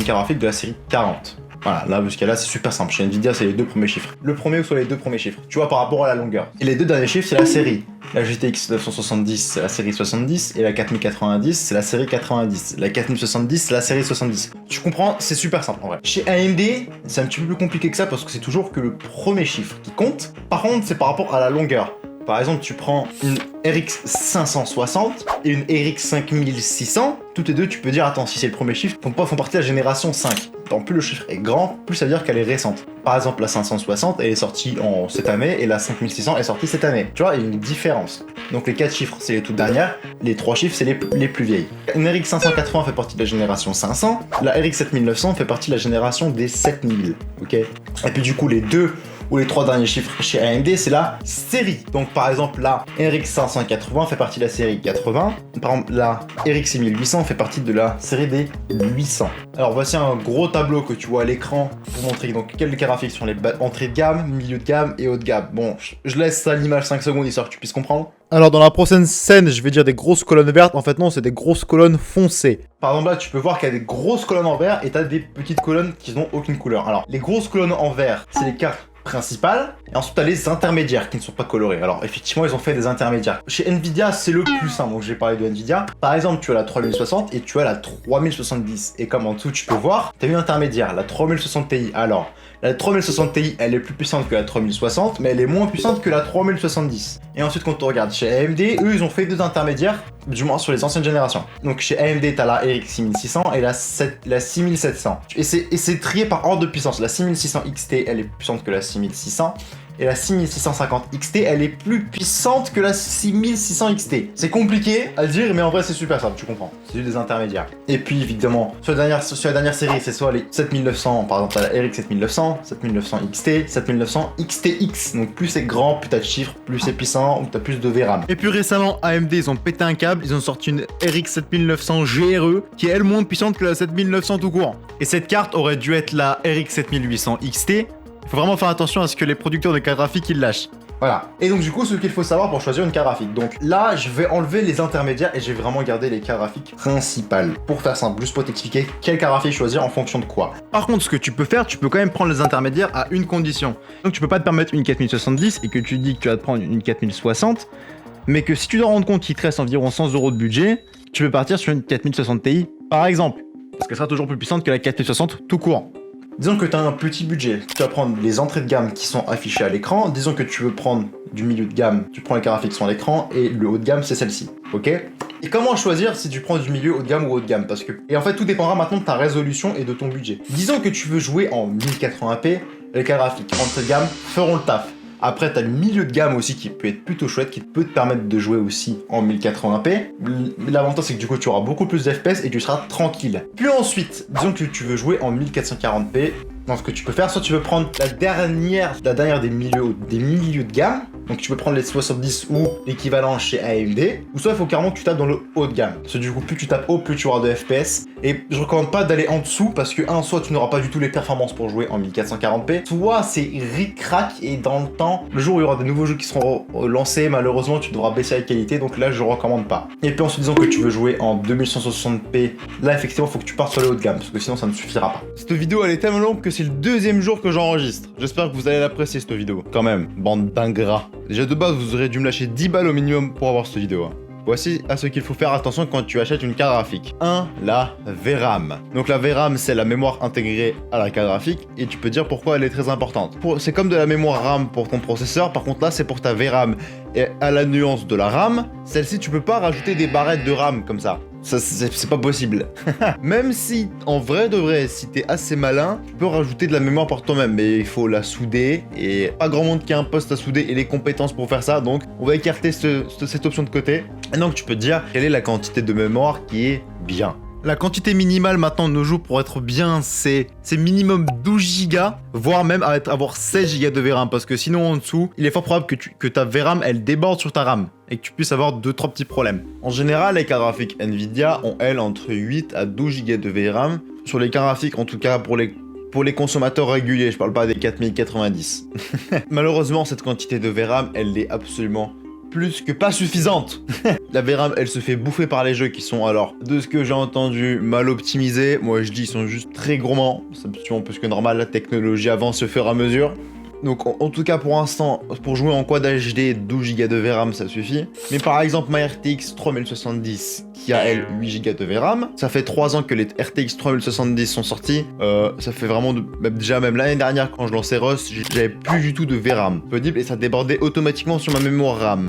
graphique de la série 40. Voilà, là, jusqu'à là, c'est super simple. Chez Nvidia, c'est les deux premiers chiffres. Le premier ou soit les deux premiers chiffres. Tu vois, par rapport à la longueur. Et les deux derniers chiffres, c'est la série. La GTX 970, c'est la série 70. Et la 4090, c'est la série 90. La 4070, c'est la série 70. Tu comprends? C'est super simple, en vrai. Chez AMD, c'est un petit peu plus compliqué que ça parce que c'est toujours que le premier chiffre qui compte. Par contre, c'est par rapport à la longueur. Par exemple, tu prends une RX 560 et une RX 5600, toutes les deux, tu peux dire, attends, si c'est le premier chiffre, font partie de la génération 5. Donc plus le chiffre est grand, plus ça veut dire qu'elle est récente. Par exemple, la 560, elle est sortie cette année, et la 5600 est sortie cette année. Tu vois, il y a une différence. Donc les 4 chiffres, c'est les toutes dernières, les 3 chiffres, c'est les plus vieilles. Une RX 580 fait partie de la génération 500, la RX 7900 fait partie de la génération des 7000, ok. Et puis du coup, les 2 ou les 3 derniers chiffres chez AMD, c'est la série. Donc par exemple, la RX 580 fait partie de la série 80. Par exemple, la RX 6800 fait partie de la série des 800. Alors voici un gros tableau que tu vois à l'écran pour montrer donc quels graphiques sont les entrées de gamme, milieu de gamme et haut de gamme. Bon, je laisse ça à l'image 5 secondes histoire que tu puisses comprendre. Alors dans la prochaine scène, je vais dire des grosses colonnes vertes. En fait non, c'est des grosses colonnes foncées. Par exemple là, tu peux voir qu'il y a des grosses colonnes en vert et t'as des petites colonnes qui n'ont aucune couleur. Alors les grosses colonnes en vert, c'est les cartes principales, et ensuite t'as les intermédiaires qui ne sont pas colorés. Alors effectivement ils ont fait des intermédiaires. Chez Nvidia c'est le plus simple, donc j'ai parlé de Nvidia. Par exemple tu as la 3060 et tu as la 3070, et comme en dessous tu peux voir, tu as une intermédiaire, la 3060 Ti. Alors la 3060 Ti elle est plus puissante que la 3060, mais elle est moins puissante que la 3070. Et ensuite quand on regarde chez AMD, eux ils ont fait deux intermédiaires, du moins sur les anciennes générations. Donc chez AMD t'as la RX 6600 et la 6700. Et c'est trié par ordre de puissance. La 6600 XT elle est plus puissante que la 6600. Et la 6650 XT, elle est plus puissante que la 6600 XT. C'est compliqué à dire, mais en vrai, c'est super simple, tu comprends. C'est juste des intermédiaires. Et puis, évidemment, sur la dernière série, c'est soit les 7900, par exemple, t'as la RX 7900, 7900 XT, 7900 XTX. Donc, plus c'est grand, plus t'as de chiffres, plus c'est puissant, ou t'as plus de VRAM. Et puis récemment, AMD, ils ont pété un câble, ils ont sorti une RX 7900 GRE, qui est elle moins puissante que la 7900 tout court. Et cette carte aurait dû être la RX 7800 XT. Faut vraiment faire attention à ce que les producteurs de cartes graphiques ils lâchent. Voilà. Et donc du coup, ce qu'il faut savoir pour choisir une carte graphique. Donc là, je vais enlever les intermédiaires et je vais vraiment garder les cartes graphiques principales. Pour faire simple, juste pour t'expliquer quelle carte graphique choisir en fonction de quoi. Par contre, ce que tu peux faire, tu peux quand même prendre les intermédiaires à une condition. Donc tu peux pas te permettre une 4070 et que tu dis que tu vas te prendre une 4060, mais que si tu te rends compte qu'il te reste environ 100 € de budget, tu peux partir sur une 4060 Ti par exemple. Parce qu'elle sera toujours plus puissante que la 4060 tout court. Disons que tu as un petit budget, tu vas prendre les entrées de gamme qui sont affichées à l'écran. Disons que tu veux prendre du milieu de gamme, tu prends les cartes graphiques qui sont à l'écran, et le haut de gamme c'est celle-ci, ok? Et comment choisir si tu prends du milieu haut de gamme ou haut de gamme? Parce que, et en fait tout dépendra maintenant de ta résolution et de ton budget. Disons que tu veux jouer en 1080p, les cartes graphiques entrée de gamme feront le taf. Après, t'as le milieu de gamme aussi qui peut être plutôt chouette, qui peut te permettre de jouer aussi en 1080p. L'avantage, c'est que du coup, tu auras beaucoup plus de FPS et tu seras tranquille. Puis ensuite, disons que tu veux jouer en 1440p. Donc, ce que tu peux faire, soit tu veux prendre la dernière des milieux de gamme. Donc, tu peux prendre les 70 ou l'équivalent chez AMD. Ou soit, il faut carrément que tu tapes dans le haut de gamme. Parce que du coup, plus tu tapes haut, plus tu auras de FPS. Et je recommande pas d'aller en dessous parce que, soit tu n'auras pas du tout les performances pour jouer en 1440p. Soit c'est ric-rac et dans le temps, le jour où il y aura des nouveaux jeux qui seront lancés, malheureusement, tu devras baisser la qualité. Donc là, je recommande pas. Et puis ensuite, disons que tu veux jouer en 2160p. Là, effectivement, il faut que tu partes sur le haut de gamme parce que sinon, ça ne suffira pas. Cette vidéo, elle est tellement longue que c'est le deuxième jour que j'enregistre. J'espère que vous allez l'apprécier cette vidéo. Quand même, bande d'ingrats. Déjà de base, vous aurez dû me lâcher 10 balles au minimum pour avoir cette vidéo. Voici à ce qu'il faut faire attention quand tu achètes une carte graphique. 1. La VRAM. Donc la VRAM, c'est la mémoire intégrée à la carte graphique et tu peux dire pourquoi elle est très importante. C'est comme de la mémoire RAM pour ton processeur, par contre là c'est pour ta VRAM. Et à la nuance de la RAM, celle-ci tu peux pas rajouter des barrettes de RAM comme ça. Ça, c'est pas possible. Même si, en vrai de vrai, si t'es assez malin, tu peux rajouter de la mémoire par toi-même, mais il faut la souder, et pas grand monde qui a un poste à souder et les compétences pour faire ça, donc on va écarter cette option de côté. Et donc tu peux te dire quelle est la quantité de mémoire qui est bien. La quantité minimale maintenant de nos jours pour être bien, c'est minimum 12 Go, voire même avoir 16 Go de VRAM, parce que sinon en dessous, il est fort probable que ta VRAM elle déborde sur ta RAM et que tu puisses avoir 2-3 petits problèmes. En général, les cartes graphiques Nvidia ont elles entre 8 à 12 Go de VRAM. Sur les cartes graphiques, en tout cas pour les consommateurs réguliers, je parle pas des 4090. Malheureusement, cette quantité de VRAM, elle est absolument plus que pas suffisante. La VRAM, elle se fait bouffer par les jeux qui sont, alors, de ce que j'ai entendu, mal optimisés. Moi, je dis, ils sont juste très gourmands. C'est absolument plus que normal, la technologie avance au fur et à mesure. Donc, en tout cas, pour l'instant, pour jouer en Quad HD, 12 Go de VRAM, ça suffit. Mais par exemple, ma RTX 3070, qui a elle 8 Go de VRAM. Ça fait 3 ans que les RTX 3070 sont sortis. Ça fait vraiment déjà même l'année dernière quand je lançais Rust, j'avais plus du tout de VRAM disponible et ça débordait automatiquement sur ma mémoire RAM.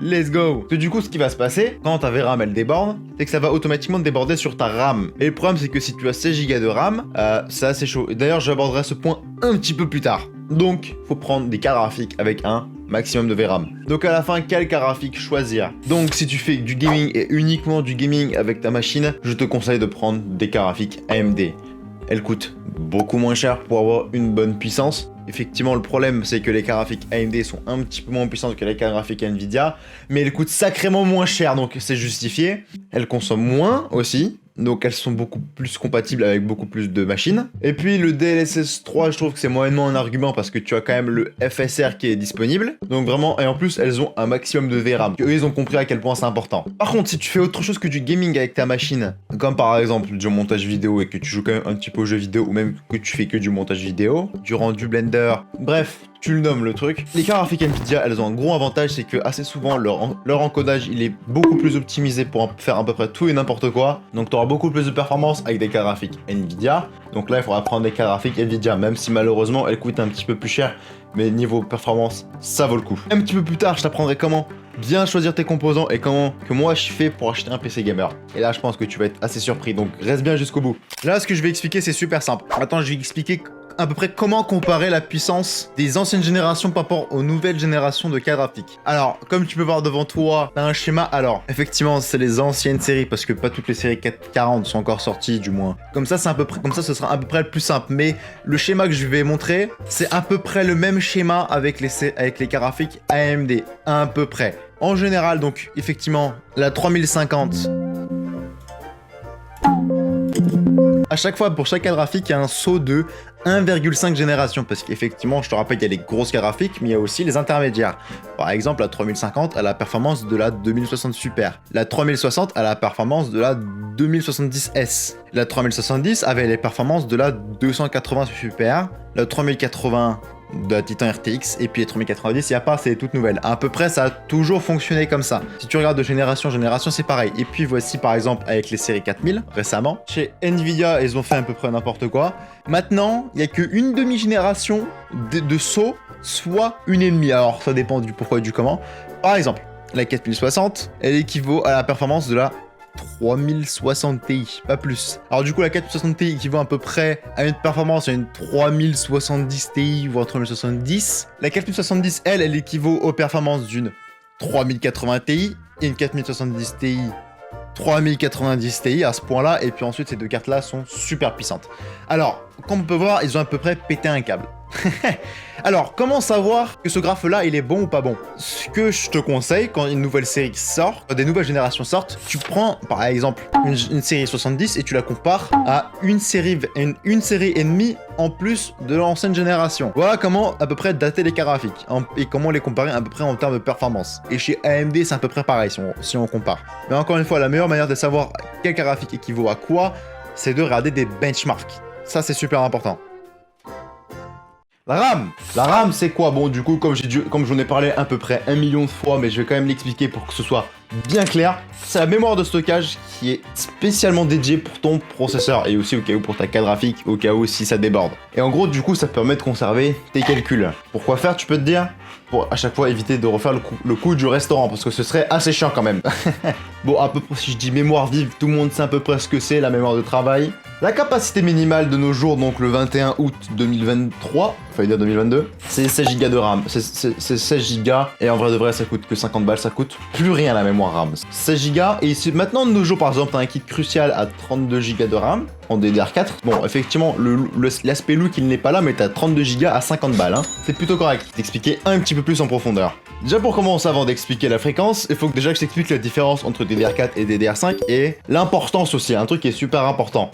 Let's go. Parce que du coup, ce qui va se passer quand ta VRAM elle déborde, c'est que ça va automatiquement déborder sur ta RAM. Et le problème, c'est que si tu as 16 Go de RAM, c'est assez chaud. Et d'ailleurs, j'aborderai ce point un petit peu plus tard. Donc, faut prendre des cartes graphiques avec un maximum de VRAM. Donc à la fin, quelle carte graphique choisir? Donc si tu fais du gaming et uniquement du gaming avec ta machine, je te conseille de prendre des cartes graphiques AMD. Elles coûtent beaucoup moins cher pour avoir une bonne puissance. Effectivement, le problème, c'est que les cartes graphiques AMD sont un petit peu moins puissantes que les cartes graphiques Nvidia, mais elles coûtent sacrément moins cher, donc c'est justifié. Elles consomment moins aussi, donc elles sont beaucoup plus compatibles avec beaucoup plus de machines. Et puis le DLSS 3, je trouve que c'est moyennement un argument parce que tu as quand même le FSR qui est disponible. Donc vraiment, et en plus, elles ont un maximum de VRAM. Eux, ils ont compris à quel point c'est important. Par contre, si tu fais autre chose que du gaming avec ta machine, comme par exemple du montage vidéo et que tu joues quand même un petit peu aux jeux vidéo, ou même que tu fais que du montage vidéo, du rendu Blender, bref, tu le nommes le truc. Les cartes graphiques Nvidia, elles ont un gros avantage, c'est que assez souvent leur encodage il est beaucoup plus optimisé pour faire à peu près tout et n'importe quoi. Donc tu auras beaucoup plus de performance avec des cartes graphiques Nvidia. Donc là il faudra prendre des cartes graphiques Nvidia, même si malheureusement elles coûtent un petit peu plus cher. Mais niveau performance, ça vaut le coup. Un petit peu plus tard, je t'apprendrai comment bien choisir tes composants et comment que moi je fais pour acheter un PC gamer. Et là je pense que tu vas être assez surpris, donc reste bien jusqu'au bout. Là ce que je vais expliquer c'est super simple. Maintenant je vais expliquer à peu près comment comparer la puissance des anciennes générations par rapport aux nouvelles générations de cartes graphiques. Alors, comme tu peux voir devant toi, t'as un schéma. Alors, effectivement, c'est les anciennes séries parce que pas toutes les séries 440 sont encore sorties, du moins. Comme ça, c'est à peu près, comme ça, ce sera à peu près le plus simple. Mais le schéma que je vais montrer, c'est à peu près le même schéma avec les cartes graphiques AMD, à peu près. En général, donc, effectivement, la 3050. À chaque fois, pour chaque carte graphique, il y a un saut de 1,5 génération, parce qu'effectivement, je te rappelle qu'il y a les grosses cartes graphiques, mais il y a aussi les intermédiaires. Par exemple, la 3050 a la performance de la 2060 Super. La 3060 a la performance de la 2070S. La 3070 avait les performances de la 280 Super. La 3080 de la Titan RTX, et puis les 3090, il n'y a pas, c'est toute nouvelle. À peu près, ça a toujours fonctionné comme ça. Si tu regardes de génération en génération, c'est pareil. Et puis voici par exemple avec les séries 4000, récemment. Chez Nvidia, ils ont fait à peu près n'importe quoi. Maintenant, il n'y a qu'une demi-génération de saut, soit une et demie. Alors, ça dépend du pourquoi et du comment. Par exemple, la 4060, elle équivaut à la performance de la 3060 Ti, pas plus. Alors du coup, la 4060 Ti équivaut à peu près à une performance à une 3070 Ti, voire 3070. La 4070, elle équivaut aux performances d'une 3080 Ti et une 4070 Ti 3090 Ti à ce point-là, et puis ensuite ces deux cartes-là sont super puissantes. Alors, comme on peut voir, ils ont à peu près pété un câble. Alors, comment savoir que ce graphe-là, il est bon ou pas bon? Ce que je te conseille, quand une nouvelle série sort, quand des nouvelles générations sortent, tu prends, par exemple, une série 70 et tu la compares à une série et demie en plus de l'ancienne génération. Voilà comment à peu près dater les cartes graphiques et comment les comparer à peu près en termes de performance. Et chez AMD, c'est à peu près pareil si on compare. Mais encore une fois, la meilleure manière de savoir quelle carte graphique équivaut à quoi, c'est de regarder des benchmarks. Ça, c'est super important. La RAM, c'est quoi? Bon, du coup, comme j'en ai parlé à peu près 1 million de fois, mais je vais quand même l'expliquer pour que ce soit bien clair. C'est la mémoire de stockage qui est spécialement dédiée pour ton processeur et aussi au cas où pour ta carte graphique, au cas où si ça déborde. Et en gros, du coup, ça permet de conserver tes calculs. Pourquoi faire, tu peux te dire? Pour à chaque fois éviter de refaire le coup du restaurant, parce que ce serait assez chiant quand même. Bon, à peu près, si je dis mémoire vive, tout le monde sait à peu près ce que c'est, la mémoire de travail. La capacité minimale de nos jours, donc le 21 août 2023, enfin dire 2022, c'est 16 Go de RAM. C'est 16 Go, et en vrai de vrai, ça coûte que 50 balles, ça coûte plus rien la mémoire RAM. 16 Go, et maintenant de nos jours, par exemple, t'as un kit crucial à 32 Go de RAM, en DDR4. Bon, effectivement, l'aspect look, il n'est pas là, mais t'as 32 Go à 50 balles, hein. C'est plutôt correct. T'expliquer un petit peu plus en profondeur. Déjà pour commencer, avant d'expliquer la fréquence, il faut que déjà que je t'explique la différence entre DDR4 et DDR5 et l'importance aussi, un truc qui est super important.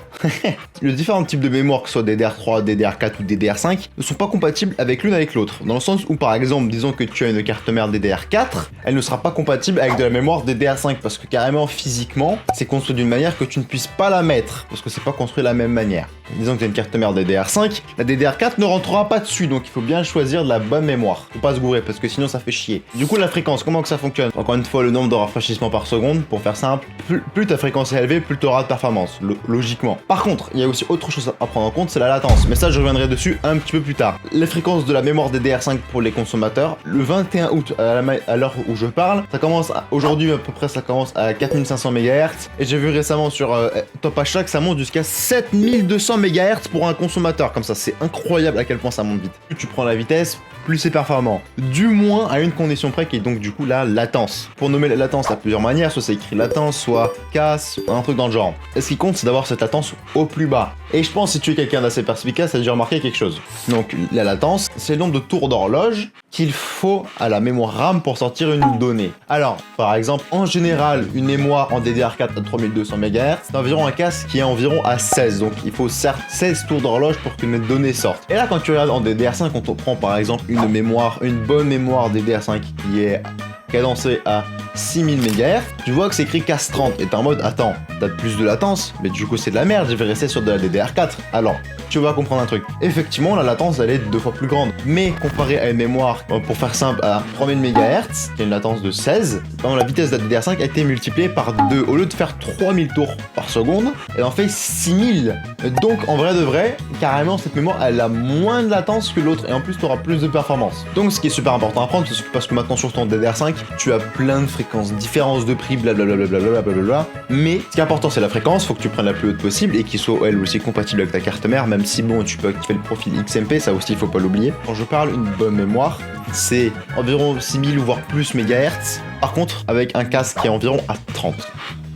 Les différents types de mémoire, que ce soit DDR3, DDR4 ou DDR5, ne sont pas compatibles avec l'une avec l'autre. Dans le sens où par exemple, disons que tu as une carte mère DDR4, elle ne sera pas compatible avec de la mémoire DDR5 parce que carrément physiquement, c'est construit d'une manière que tu ne puisses pas la mettre parce que c'est pas construit de la même manière. Disons que tu as une carte mère DDR5, la DDR4 ne rentrera pas dessus, donc il faut bien choisir de la bonne mémoire. Faut pas se gourer parce que sinon ça fait chier. compliqué. Du coup, la fréquence, comment que ça fonctionne? Encore une fois, le nombre de rafraîchissements par seconde, pour faire simple, plus ta fréquence est élevée, plus tu auras de performance, logiquement. Par contre, il y a aussi autre chose à prendre en compte, c'est la latence. Mais ça, je reviendrai dessus un petit peu plus tard. Les fréquences de la mémoire DDR5 pour les consommateurs, le 21 août, à l'heure où je parle, ça commence aujourd'hui à peu près, ça commence à 4500 MHz. Et j'ai vu récemment sur Top Achat que ça monte jusqu'à 7200 MHz pour un consommateur. Comme ça, c'est incroyable à quel point ça monte vite. Plus tu prends la vitesse, plus c'est performant. Du moins à une condition près qui est donc du coup la latence. Pour nommer la latence, il y a plusieurs manières, soit c'est écrit latence, soit casse, un truc dans le genre. Et ce qui compte, c'est d'avoir cette latence au plus bas. Et je pense si tu es quelqu'un d'assez perspicace, tu as déjà remarqué quelque chose. Donc la latence, c'est le nombre de tours d'horloge qu'il faut à la mémoire RAM pour sortir une donnée. Alors, par exemple, en général, une mémoire en DDR4 à 3200 MHz, c'est environ un casse qui est environ à 16. Donc il faut certes 16 tours d'horloge pour qu'une donnée sorte. Et là, quand tu regardes en DDR5, quand on prend par exemple une bonne mémoire DDR5 qui est cadencée à 6000 MHz, tu vois que c'est écrit casse 30 et t'es en mode attends, t'as plus de latence, mais du coup c'est de la merde, je vais rester sur de la DDR4. Alors, tu vas comprendre un truc. Effectivement, la latence elle est 2 fois plus grande, mais comparé à une mémoire, pour faire simple, à 3000 MHz, qui a une latence de 16, la vitesse de la DDR5 a été multipliée par 2. Au lieu de faire 3000 tours par seconde, elle en fait 6000. Donc en vrai de vrai, carrément cette mémoire elle a moins de latence que l'autre et en plus tu auras plus de performance. Donc ce qui est super important à prendre, parce que maintenant sur ton DDR5, tu as plein de fréquences, différences de prix, blablabla. Mais ce qui est important c'est la fréquence, faut que tu prennes la plus haute possible et qu'il soit elle aussi compatible avec ta carte mère, même si bon tu peux activer le profil XMP, ça aussi il faut pas l'oublier. Quand je parle une bonne mémoire, c'est environ 6000 ou voire plus MHz, par contre avec un casque qui est environ à 30.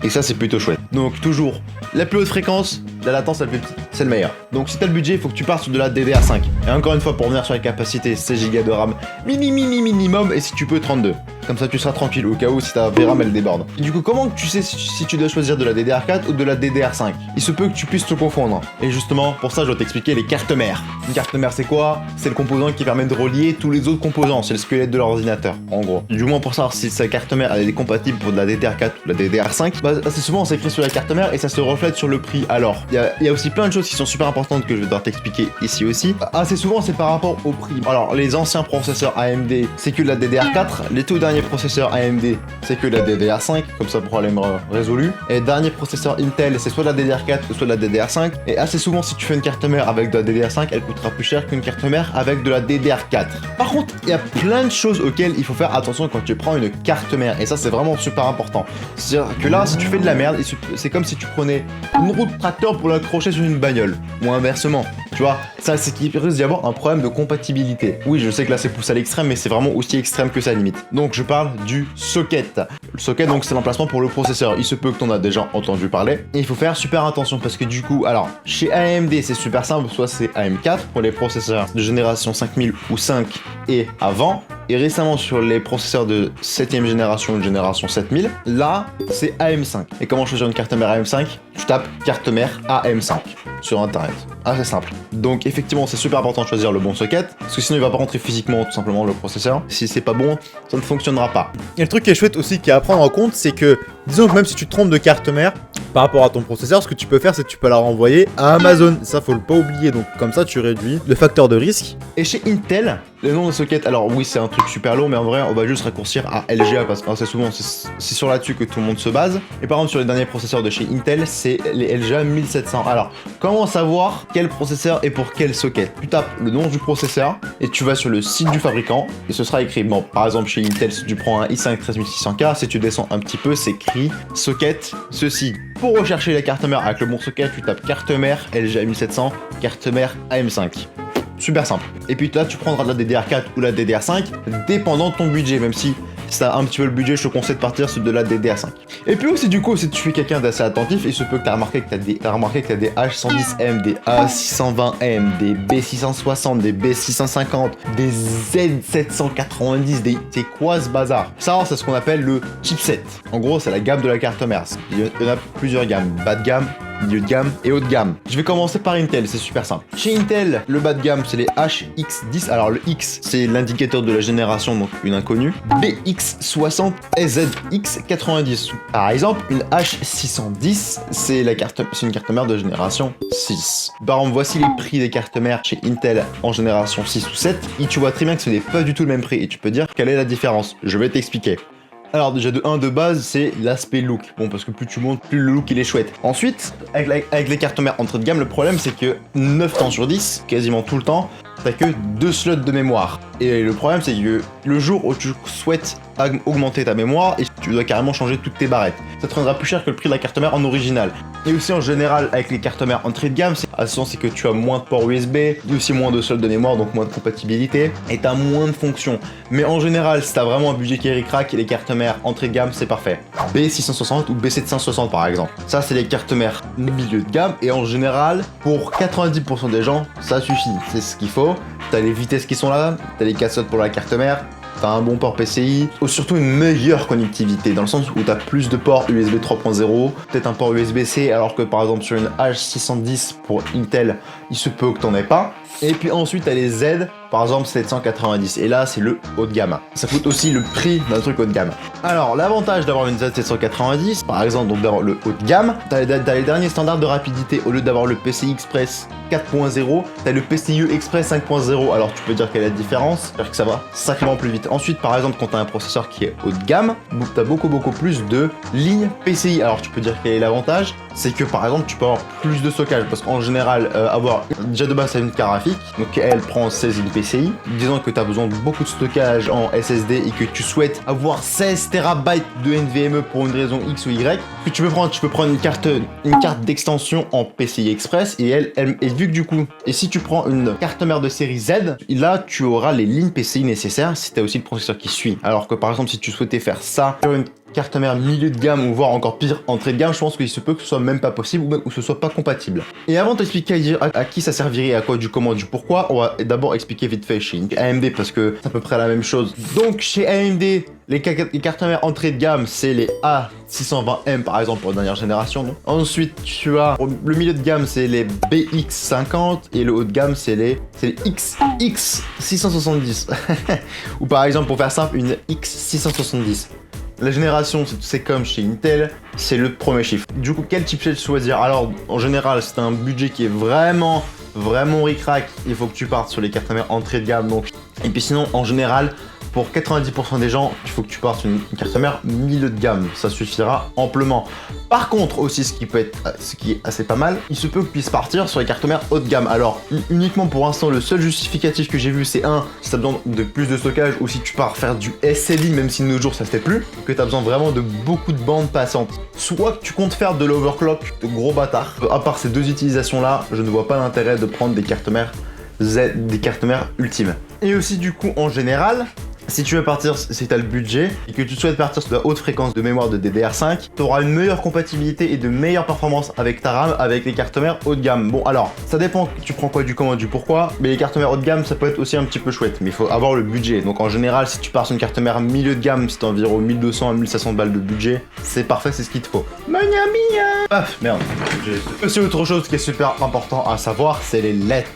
Et ça c'est plutôt chouette. Donc toujours, la plus haute fréquence, la latence la plus petite, c'est le meilleur. Donc si t'as le budget, il faut que tu partes sur de la DDR5. Et encore une fois, pour revenir sur la capacité, 16 Go de RAM minimum, et si tu peux 32. Comme ça tu seras tranquille au cas où si ta VRAM elle déborde. Et du coup, comment tu sais si tu dois choisir de la DDR4 ou de la DDR5? Il se peut que tu puisses te confondre. Et justement, pour ça je dois t'expliquer les cartes mères. Une carte mère c'est quoi? C'est le composant qui permet de relier tous les autres composants, c'est le squelette de l'ordinateur, en gros. Du moins pour savoir si sa carte mère elle est compatible pour de la DDR4 ou de la DDR5, bah assez souvent c'est écrit sur la carte mère et ça se reflète sur le prix. Alors, il y a aussi plein de choses qui sont super importantes que je vais devoir t'expliquer ici aussi. Assez souvent c'est par rapport au prix. Alors les anciens processeurs AMD c'est que de la DDR4, les tout derniers processeurs AMD c'est que de la DDR5, comme ça problème résolu. Et les derniers processeurs Intel c'est soit de la DDR4 ou soit de la DDR5. Et assez souvent si tu fais une carte mère avec de la DDR5, elle coûtera plus cher qu'une carte mère avec de la DDR4. Par contre, il y a plein de choses auxquelles il faut faire attention quand tu prends une carte mère et ça c'est vraiment super important. C'est-à-dire que là si tu fais de la merde, c'est comme si tu prenais une roue de tracteur pour l'accrocher sur une bagnole ou inversement. Tu vois, ça c'est qu'il risque d'y avoir un problème de compatibilité. Oui, je sais que là c'est poussé à l'extrême, mais c'est vraiment aussi extrême que ça limite. Donc je parle du socket. Le socket donc c'est l'emplacement pour le processeur. Il se peut que tu en as déjà entendu parler. Et il faut faire super attention parce que du coup, alors chez AMD c'est super simple, soit c'est AM4 pour les processeurs de génération 5000 ou 5 et avant. Et récemment sur les processeurs de 7ème génération ou de génération 7000, là c'est AM5. Et comment choisir une carte mère AM5? Tu tapes carte mère AM5 sur internet. Assez simple. Donc effectivement c'est super important de choisir le bon socket, parce que sinon il va pas rentrer physiquement tout simplement le processeur. Si c'est pas bon, ça ne fonctionnera pas. Et le truc qui est chouette aussi qui est à prendre en compte, c'est que disons que même si tu te trompes de carte mère par rapport à ton processeur, ce que tu peux faire c'est que tu peux la renvoyer à Amazon. Ça faut le pas oublier, donc comme ça tu réduis le facteur de risque. Et chez Intel, le nom de socket, alors oui c'est un truc super long, mais en vrai on va juste raccourcir à LGA parce que assez souvent c'est sur là-dessus que tout le monde se base. Et par exemple sur les derniers processeurs de chez Intel, c'est les LGA 1700. Alors comment savoir quel processeur est pour quel socket? Tu tapes le nom du processeur et tu vas sur le site du fabricant et ce sera écrit, bon par exemple chez Intel si tu prends un i5 13600K, si tu descends un petit peu c'est écrit socket ceci. Pour rechercher la carte mère avec le bon socket, tu tapes carte mère LGA 1700, carte mère AM5. Super simple. Et puis là, tu prendras de la DDR4 ou la DDR5, dépendant de ton budget, même si t'as un petit peu le budget, je te conseille de partir sur de la DDR5. Et puis aussi, du coup, si tu es quelqu'un d'assez attentif, il se peut que t'as remarqué que t'as des H110M, des A620M, des B660, des B650, des Z790, c'est quoi ce bazar? Ça, c'est ce qu'on appelle le chipset. En gros, c'est la gamme de la carte mère. Il y en a plusieurs gammes. Bas de gamme, milieu de gamme et haut de gamme. Je vais commencer par Intel, c'est super simple. Chez Intel, le bas de gamme, c'est les HX10. Alors le X, c'est l'indicateur de la génération, donc une inconnue. BX60 et ZX90. Par exemple, une H610, c'est une carte mère de génération 6. Par exemple, voici les prix des cartes mères chez Intel en génération 6 ou 7. Et tu vois très bien que ce n'est pas du tout le même prix. Et tu peux dire quelle est la différence. Je vais t'expliquer. Alors déjà de base, c'est l'aspect look. Bon, parce que plus tu montes, plus le look il est chouette. Ensuite, avec les cartes mères entrée de gamme, le problème c'est que 9 temps sur 10, quasiment tout le temps, t'as que 2 slots de mémoire. Et le problème c'est que le jour où tu souhaites augmenter ta mémoire, et tu dois carrément changer toutes tes barrettes. Ça te rendra plus cher que le prix de la carte mère en original. Et aussi en général avec les cartes mères entrée de gamme, c'est que tu as moins de ports USB, et aussi moins de slots de mémoire, donc moins de compatibilité, et t'as moins de fonctions. Mais en général, si t'as vraiment un budget qui ric-rac, et les cartes mères entrée de gamme, c'est parfait. B660 ou B760 par exemple. Ça c'est les cartes mères milieu de gamme, et en général, pour 90% des gens, ça suffit. C'est ce qu'il faut. T'as les vitesses qui sont là, t'as les cassettes pour la carte mère, t'as un bon port PCI, ou surtout une meilleure connectivité, dans le sens où t'as plus de ports USB 3.0, peut-être un port USB-C, alors que par exemple sur une H610 pour Intel, il se peut que t'en aies pas. Et puis ensuite t'as les Z, par exemple 790, et là c'est le haut de gamme. Ça coûte aussi le prix d'un truc haut de gamme. Alors l'avantage d'avoir une Z790, par exemple, donc d'avoir le haut de gamme, t'as les derniers standards de rapidité. Au lieu d'avoir le PCI Express 4.0, t'as le PCIe Express 5.0. Alors tu peux dire quelle est la différence, c'est-à-dire que ça va sacrément plus vite. Ensuite par exemple, quand t'as un processeur qui est haut de gamme, t'as beaucoup plus de lignes PCI. Alors tu peux dire quel est l'avantage, c'est que par exemple tu peux avoir plus de stockage, parce qu'en général avoir déjà de base t'as une carte graphique, donc elle prend 16 lignes PCI. Disons que tu as besoin de beaucoup de stockage en SSD et que tu souhaites avoir 16 TB de NVMe pour une raison X ou Y, que tu peux prendre une carte d'extension en PCI Express, et vu que du coup, et si tu prends une carte mère de série Z, là tu auras les lignes PCI nécessaires si tu as aussi le processeur qui suit. Alors que par exemple, si tu souhaitais faire ça sur une carte mère milieu de gamme, ou voire encore pire entrée de gamme, je pense qu'il se peut que ce soit même pas possible, ou même que ce soit pas compatible. Et avant de t'expliquer à qui ça servirait, à quoi, du comment, du pourquoi, on va d'abord expliquer vite fait chez AMD, parce que c'est à peu près la même chose. Donc chez AMD, les cartes mères entrée de gamme, c'est les A620M par exemple pour la dernière génération. Non. Ensuite tu as le milieu de gamme, c'est les BX50, et le haut de gamme c'est les XX670. Ou par exemple, pour faire simple, une X670. La génération, c'est comme chez Intel, c'est le premier chiffre. Du coup, quel chipset choisir? Alors, en général, c'est un budget qui est vraiment ric-rac. Il faut que tu partes sur les cartes mères entrée de gamme. Donc. Et puis sinon, en général, pour 90% des gens, il faut que tu partes sur une carte mère milieu de gamme. Ça suffira amplement. Par contre, aussi, ce qui est assez pas mal, il se peut que tu puisses partir sur les cartes mères haut de gamme. Alors, uniquement pour l'instant, le seul justificatif que j'ai vu, c'est si tu as besoin de plus de stockage, ou si tu pars faire du SLI, même si de nos jours ça se fait plus, que tu as besoin vraiment de beaucoup de bandes passantes. Soit que tu comptes faire de l'overclock, de gros bâtard. À part ces deux utilisations-là, je ne vois pas l'intérêt de prendre des cartes mères des cartes mères ultimes. Et aussi, du coup, en général, si tu veux partir, si tu as le budget et que tu souhaites partir sur de la haute fréquence de mémoire de DDR5, tu auras une meilleure compatibilité et de meilleures performances avec ta RAM, avec les cartes mères haut de gamme. Bon, alors, ça dépend, tu prends quoi, du comment, du pourquoi, mais les cartes mères haut de gamme, ça peut être aussi un petit peu chouette, mais il faut avoir le budget. Donc en général, si tu pars sur une carte mère milieu de gamme, c'est environ 1200 à 1500 balles de budget, c'est parfait, c'est ce qu'il te faut. Ah, merde. Aussi, autre chose qui est super important à savoir, c'est les lettres.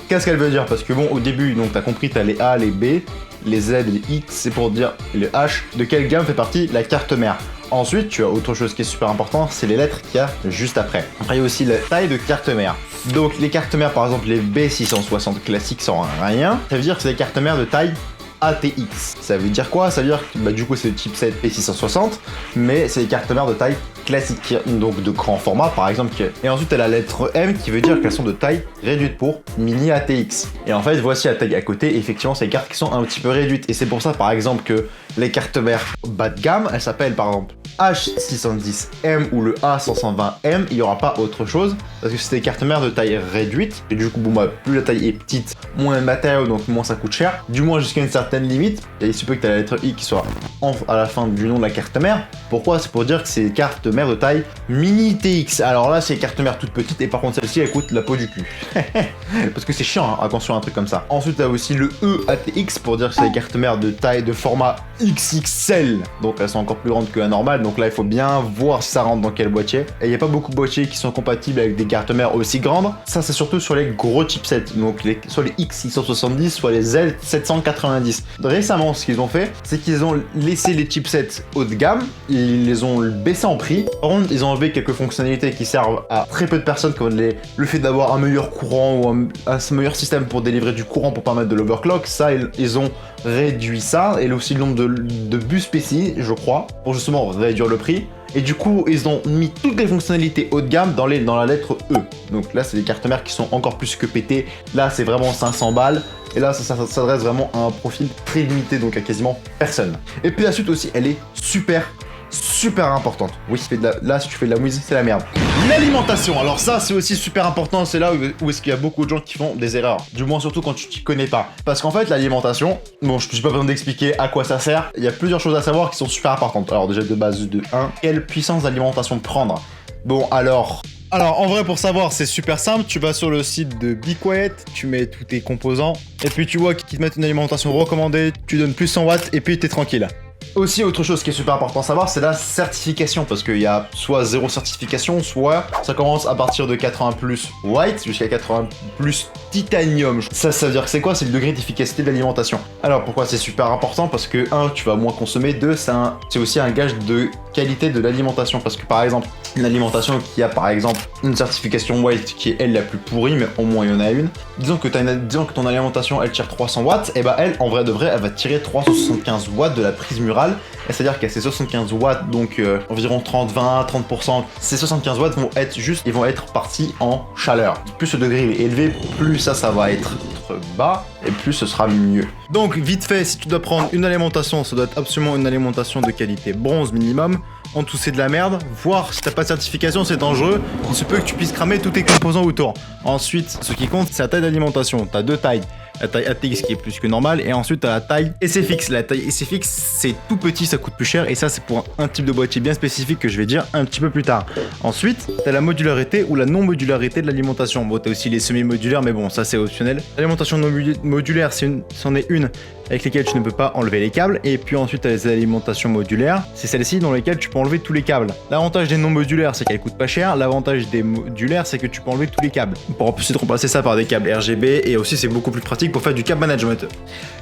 Qu'est-ce qu'elle veut dire? Parce que bon, au début, donc t'as compris, t'as les A, les B, les Z et les X, c'est pour dire le H, de quelle gamme fait partie la carte mère. Ensuite, tu as autre chose qui est super important, c'est les lettres qu'il y a juste après. Après, il y a aussi la taille de carte mère. Donc, les cartes mères, par exemple, les B660 classiques sans rien, ça veut dire que c'est des cartes mères de taille ATX. Ça veut dire quoi? Ça veut dire que du coup c'est le chipset P660, mais c'est les cartes mères de taille classique, donc de grand format par exemple. Et ensuite t'as la lettre M qui veut dire qu'elles sont de taille réduite pour mini ATX. Et en fait voici la taille à côté, effectivement c'est les cartes qui sont un petit peu réduites. Et c'est pour ça par exemple que les cartes mères bas de gamme, elles s'appellent par exemple H610M ou le A520M, il n'y aura pas autre chose, parce que c'est des cartes mères de taille réduite, et du coup, bon bah, plus la taille est petite, moins de matériaux, donc moins ça coûte cher, du moins jusqu'à une certaine limite, et il se peut que tu as la lettre I qui soit à la fin du nom de la carte mère. Pourquoi? C'est pour dire que c'est des cartes mères de taille mini TX. Alors là, c'est des cartes mères toutes petites, et par contre, celle-ci, elle coûte la peau du cul. Parce que c'est chiant, hein, attention à un truc comme ça. Ensuite, tu as aussi le EATX, pour dire que c'est des cartes mères de taille, de format XXL, donc elles sont encore plus grandes que la normale. problème, donc là il faut bien voir si ça rentre dans quel boîtier. Et il n'y a pas beaucoup de boîtiers qui sont compatibles avec des cartes mères aussi grandes. Ça c'est surtout sur les gros chipsets, donc soit les X670, soit les L790. Récemment ce qu'ils ont fait, c'est qu'ils ont laissé les chipsets haut de gamme, ils les ont baissés en prix. Par contre ils ont enlevé quelques fonctionnalités qui servent à très peu de personnes, comme le fait d'avoir un meilleur courant ou un meilleur système pour délivrer du courant pour permettre de l'overclock. Ça ils ont réduit ça, et aussi le nombre de bus PCI je crois, pour justement réduire le prix. Et du coup, ils ont mis toutes les fonctionnalités haut de gamme dans la lettre E. Donc là, c'est des cartes mères qui sont encore plus que pétées. Là, c'est vraiment 500 balles. Et là, ça s'adresse vraiment à un profil très limité, donc à quasiment personne. Et puis la suite aussi, elle est super importante. Oui, là, si tu fais de la mouise, c'est la merde. L'alimentation, alors ça c'est aussi super important, c'est là où est-ce qu'il y a beaucoup de gens qui font des erreurs. Du moins surtout quand tu t'y connais pas. Parce qu'en fait l'alimentation, bon je n'ai pas besoin d'expliquer à quoi ça sert, il y a plusieurs choses à savoir qui sont super importantes. Alors déjà de base de 1, quelle puissance d'alimentation prendre? Bon alors en vrai pour savoir c'est super simple, tu vas sur le site de Be Quiet, tu mets tous tes composants, et puis tu vois qu'ils te mettent une alimentation recommandée, tu donnes plus 100 watts et puis t'es tranquille. Aussi, autre chose qui est super important à savoir, c'est la certification, parce qu'il y a soit 0 certification, soit ça commence à partir de 80 plus white jusqu'à 80 plus titanium. Ça veut dire que c'est quoi? C'est le degré d'efficacité de l'alimentation. Alors pourquoi c'est super important? Parce que 1, tu vas moins consommer, 2, c'est aussi un gage de qualité de l'alimentation, parce que par exemple, une alimentation qui a par exemple une certification white qui est elle la plus pourrie, mais au moins il y en a une. Disons que ton alimentation elle tire 300 watts, et bah elle en vrai de vrai elle va tirer 375 watts de la prise murale. C'est-à-dire qu'à ces 75 watts, donc environ 30%, ces 75 watts ils vont être partis en chaleur. Plus le degré est élevé, plus ça va être bas, et plus ce sera mieux. Donc vite fait, si tu dois prendre une alimentation, ça doit être absolument une alimentation de qualité bronze minimum. En tout c'est de la merde, voire si t'as pas de certification c'est dangereux, il se peut que tu puisses cramer tous tes composants autour. Ensuite, ce qui compte c'est la taille d'alimentation, t'as deux tailles. La taille ATX qui est plus que normale, et ensuite t'as la taille SFX. La taille SFX c'est tout petit, ça coûte plus cher, et ça c'est pour un type de boîtier bien spécifique que je vais dire un petit peu plus tard. Ensuite t'as la modularité ou la non-modularité de l'alimentation. Bon t'as aussi les semi-modulaires, mais bon ça c'est optionnel. L'alimentation non modulaire c'en est une avec lesquelles tu ne peux pas enlever les câbles, et puis ensuite t'as les alimentations modulaires, c'est celle-ci dans lesquelles tu peux enlever tous les câbles. L'avantage des non modulaires c'est qu'elles coûtent pas cher, l'avantage des modulaires c'est que tu peux enlever tous les câbles. Pour ensuite remplacer ça par des câbles RGB, et aussi c'est beaucoup plus pratique pour faire du câble management.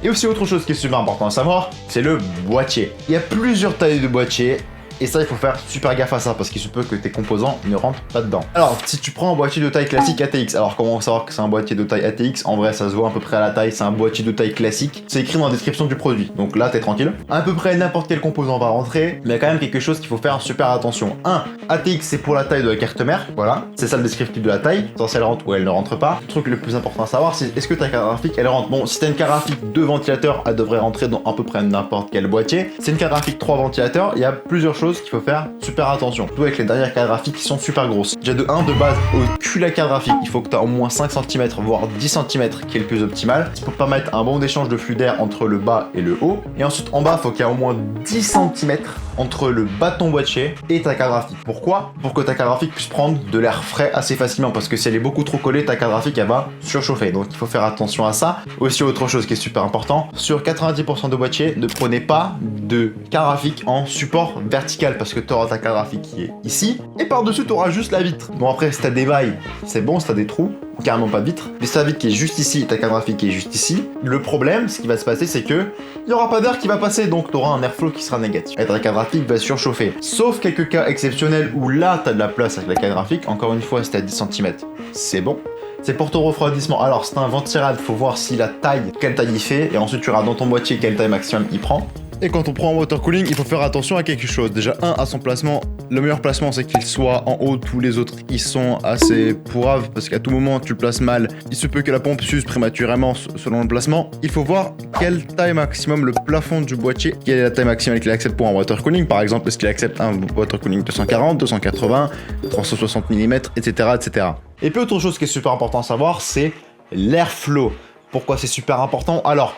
Et aussi autre chose qui est super important à savoir, c'est le boîtier. Il y a plusieurs tailles de boîtier, et ça il faut faire super gaffe à ça, parce qu'il se peut que tes composants ne rentrent pas dedans. Alors si tu prends un boîtier de taille classique ATX, alors comment savoir que c'est un boîtier de taille ATX? En vrai ça se voit à peu près à la taille, c'est un boîtier de taille classique, c'est écrit dans la description du produit, donc là t'es tranquille. À peu près n'importe quel composant va rentrer, mais il y a quand même quelque chose qu'il faut faire super attention. 1, ATX c'est pour la taille de la carte mère, voilà, c'est ça le descriptif de la taille, si elle rentre ou elle ne rentre pas. Le truc le plus important à savoir c'est est-ce que ta carte graphique elle rentre. Bon, si t'as une carte graphique 2 ventilateurs, elle devrait rentrer dans à peu près n'importe quel boîtier. C'est une carte graphique 3 ventilateurs, il y a plusieurs choses qu'il faut faire super attention, surtout avec les dernières cartes graphiques qui sont super grosses. Déjà de 1 de base, au cul de la carte graphique, il faut que tu as au moins 5 cm voire 10 cm qui est le plus optimal. C'est pour permettre un bon échange de flux d'air entre le bas et le haut. Et ensuite en bas, il faut qu'il y ait au moins 10 cm entre le bas de ton boîtier et ta carte graphique. Pourquoi? Pour que ta carte graphique puisse prendre de l'air frais assez facilement, parce que si elle est beaucoup trop collée, ta carte graphique elle va surchauffer. Donc il faut faire attention à ça. Aussi autre chose qui est super important, sur 90% de boîtiers, ne prenez pas de carte graphique en support vertical, parce que tu auras ta carte graphique qui est ici, et par-dessus tu auras juste la vitre. Bon après si t'as des mailles, c'est bon, si t'as des trous, carrément pas de vitre, mais si ta vitre qui est juste ici et ta carte graphique qui est juste ici, le problème, ce qui va se passer, c'est que il n'y aura pas d'air qui va passer, donc tu auras un airflow qui sera négatif. Et ta carte graphique va surchauffer. Sauf quelques cas exceptionnels où là, tu as de la place avec la carte graphique, encore une fois, si t'as 10 cm, c'est bon. C'est pour ton refroidissement. Alors, c'est un ventirad, faut voir si la taille, quelle taille il fait, et ensuite tu regardes dans ton boîtier quelle taille maximum il prend. Et quand on prend un water cooling, il faut faire attention à quelque chose. Déjà, à son placement. Le meilleur placement, c'est qu'il soit en haut. Tous les autres, ils sont assez pourraves, parce qu'à tout moment, tu le places mal. Il se peut que la pompe s'use prématurément selon le placement. Il faut voir quelle taille maximum, le plafond du boîtier, quelle est la taille maximale qu'il accepte pour un water cooling. Par exemple, est-ce qu'il accepte un water cooling 240, 280, 360 mm, etc., etc. Et puis autre chose qui est super important à savoir, c'est l'airflow. Pourquoi c'est super important? Alors,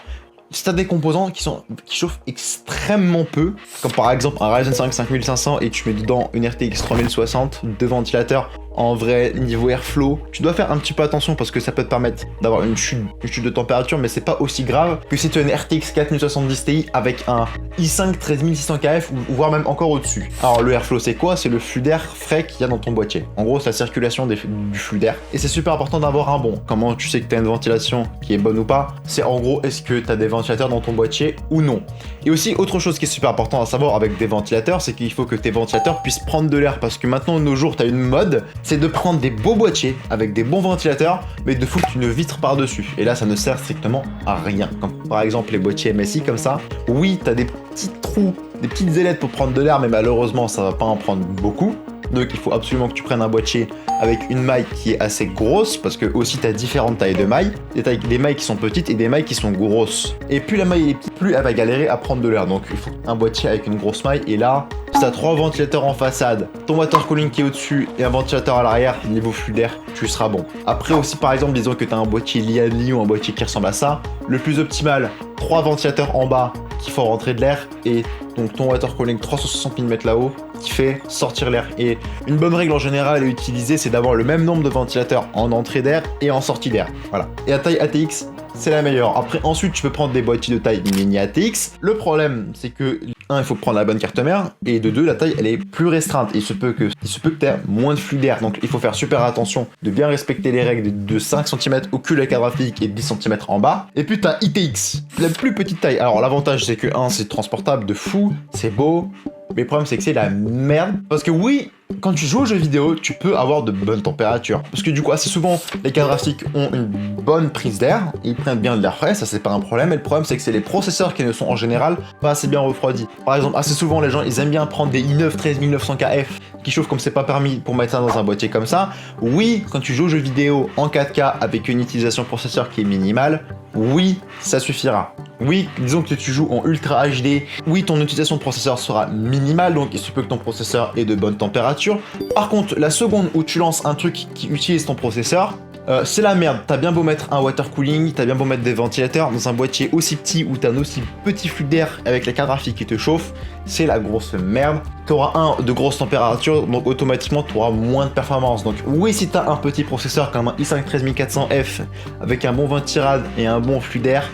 si t'as des composants qui chauffent extrêmement peu, comme par exemple un Ryzen 5 5500 et tu mets dedans une RTX 3060, deux ventilateurs, En vrai, niveau airflow, tu dois faire un petit peu attention parce que ça peut te permettre d'avoir une chute de température, mais c'est pas aussi grave que si tu as une RTX 4070 Ti avec un i5 13600 KF ou voire même encore au-dessus. Alors le airflow c'est quoi? C'est le flux d'air frais qu'il y a dans ton boîtier. En gros, c'est la circulation du flux d'air. Et c'est super important d'avoir un bon. Comment tu sais que tu as une ventilation qui est bonne ou pas? C'est en gros, est-ce que tu as des ventilateurs dans ton boîtier ou non? Et aussi, autre chose qui est super important à savoir avec des ventilateurs, c'est qu'il faut que tes ventilateurs puissent prendre de l'air parce que maintenant, de nos jours, tu as une mode, c'est de prendre des beaux boîtiers avec des bons ventilateurs, mais de foutre une vitre par-dessus. Et là, ça ne sert strictement à rien. Comme par exemple les boîtiers MSI comme ça. Oui, tu as des petits trous, des petites ailettes pour prendre de l'air, mais malheureusement, ça va pas en prendre beaucoup. Donc il faut absolument que tu prennes un boîtier avec une maille qui est assez grosse, parce que aussi tu as différentes tailles de mailles, des mailles qui sont petites et des mailles qui sont grosses. Et plus la maille est petite, plus elle va galérer à prendre de l'air. Donc il faut un boîtier avec une grosse maille. Et là, si tu as 3 ventilateurs en façade, ton water cooling qui est au-dessus et un ventilateur à l'arrière, niveau flux d'air, tu seras bon. Après aussi par exemple, disons que tu as un boîtier Lianli ou un boîtier qui ressemble à ça, le plus optimal, 3 ventilateurs en bas qui font rentrer de l'air et donc ton water cooling 360 mm là-haut qui fait sortir l'air. Et une bonne règle en général à utiliser, c'est d'avoir le même nombre de ventilateurs en entrée d'air et en sortie d'air. Voilà. Et à taille ATX, c'est la meilleure. Après, ensuite, tu peux prendre des boîtiers de taille mini ATX. Le problème, c'est que, il faut prendre la bonne carte mère, et de 2, la taille, elle est plus restreinte. Il se peut que tu aies moins de flux d'air. Donc, il faut faire super attention de bien respecter les règles de 5 cm au cul de la carte graphique et 10 cm en bas. Et puis, tu as ITX, la plus petite taille. Alors, l'avantage, c'est que, c'est transportable de fou, c'est beau. Mais le problème, c'est que c'est la merde. Parce que oui, quand tu joues aux jeux vidéo, tu peux avoir de bonnes températures. Parce que du coup, assez souvent, les cartes graphiques ont une bonne prise d'air. Ils prennent bien de l'air frais, ça c'est pas un problème. Mais le problème, c'est que c'est les processeurs qui ne sont en général pas assez bien refroidis. Par exemple, assez souvent, les gens, ils aiment bien prendre des i9 13900 KF qui chauffent comme c'est pas permis pour mettre ça dans un boîtier comme ça. Oui, quand tu joues aux jeux vidéo en 4K avec une utilisation processeur qui est minimale, oui, ça suffira. Oui, disons que tu joues en Ultra HD, oui, ton utilisation de processeur sera minimale, donc il se peut que ton processeur ait de bonnes températures. Par contre, la seconde où tu lances un truc qui utilise ton processeur, c'est la merde. T'as bien beau mettre un water cooling, t'as bien beau mettre des ventilateurs dans un boîtier aussi petit où t'as un aussi petit flux d'air avec la carte graphique qui te chauffe, c'est la grosse merde. T'auras de grosses températures, donc automatiquement t'auras moins de performance. Donc oui, si t'as un petit processeur comme un i5 13400F avec un bon ventirad et un bon flux d'air,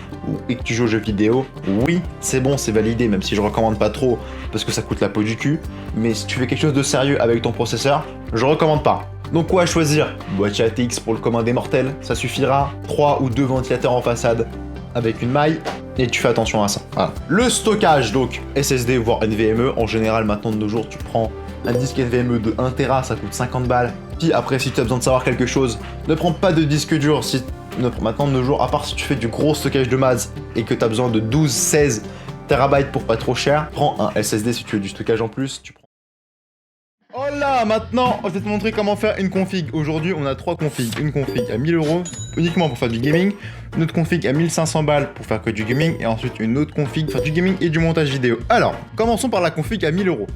et que tu joues aux jeux vidéo, oui, c'est bon, c'est validé, même si je recommande pas trop parce que ça coûte la peau du cul. Mais si tu fais quelque chose de sérieux avec ton processeur, je recommande pas. Donc quoi choisir? Boîtier ATX pour le commun des mortels, ça suffira. 3 ou 2 ventilateurs en façade avec une maille, et tu fais attention à ça. Voilà. Le stockage, donc SSD voire NVMe, en général maintenant de nos jours tu prends un disque NVMe de 1 Tera, ça coûte 50 balles. Puis après, si tu as besoin de savoir quelque chose, ne prends pas de disque dur. Maintenant de nos jours, à part si tu fais du gros stockage de maths et que tu as besoin de 12-16 terabytes pour pas trop cher, prends un SSD si tu veux du stockage en plus. Oh là, maintenant, je vais te montrer comment faire une config. Aujourd'hui, on a 3 configs. Une config à 1000 € uniquement pour faire du gaming, une autre config à 1500 balles pour faire que du gaming, et ensuite une autre config pour faire du gaming et du montage vidéo. Alors, commençons par la config à 1000 €.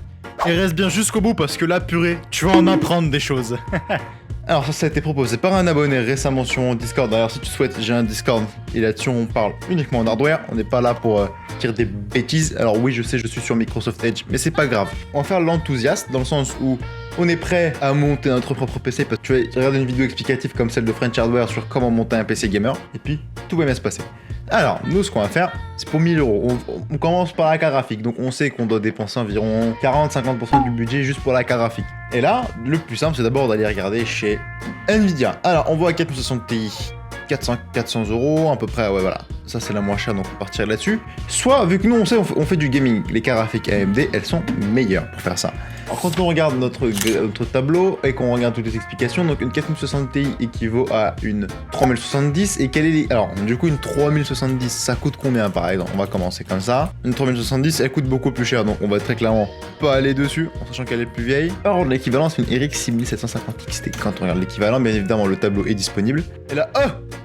Et reste bien jusqu'au bout parce que là, purée, tu vas en apprendre des choses. Alors ça a été proposé par un abonné récemment sur mon Discord. D'ailleurs si tu souhaites, j'ai un Discord et là-dessus on parle uniquement en hardware. On n'est pas là pour dire des bêtises. Alors oui, je sais, je suis sur Microsoft Edge, mais c'est pas grave. On va faire l'enthousiaste dans le sens où on est prêt à monter notre propre PC parce que tu vas regarder une vidéo explicative comme celle de French Hardware sur comment monter un PC gamer et puis tout va bien se passer. Alors, nous, ce qu'on va faire, c'est pour 1000 €. On commence par la carte graphique. Donc, on sait qu'on doit dépenser environ 40-50% du budget juste pour la carte graphique. Et là, le plus simple, c'est d'abord d'aller regarder chez Nvidia. Alors, on voit à 4060 Ti, 400 € à peu près. Ouais, voilà. Ça, c'est la moins chère, donc on va partir là-dessus. Soit, vu que nous, on sait, on fait du gaming, les cartes graphiques AMD, elles sont meilleures pour faire ça. Alors, quand on regarde notre tableau et qu'on regarde toutes les explications, donc une 4060 Ti équivaut à une 3070. Et quelle est alors, du coup, une 3070, ça coûte combien par exemple? On va commencer comme ça. Une 3070, elle coûte beaucoup plus cher, donc on va très clairement pas aller dessus, en sachant qu'elle est plus vieille. Alors, l'équivalent, c'est une RX 6750 XT. Quand on regarde l'équivalent, bien évidemment, le tableau est disponible. Et là,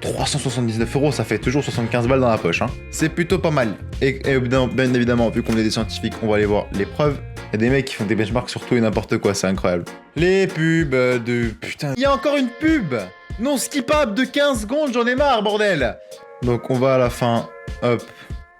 379 €, ça fait toujours 75 balles dans la poche. Hein. C'est plutôt pas mal. Et bien évidemment, vu qu'on est des scientifiques, on va aller voir les preuves. Il y a des mecs qui font des benchmarks sur tout et n'importe quoi, c'est incroyable. Les pubs de... Putain, il y a encore une pub non skippable de 15 secondes, j'en ai marre, bordel. Donc on va à la fin, hop,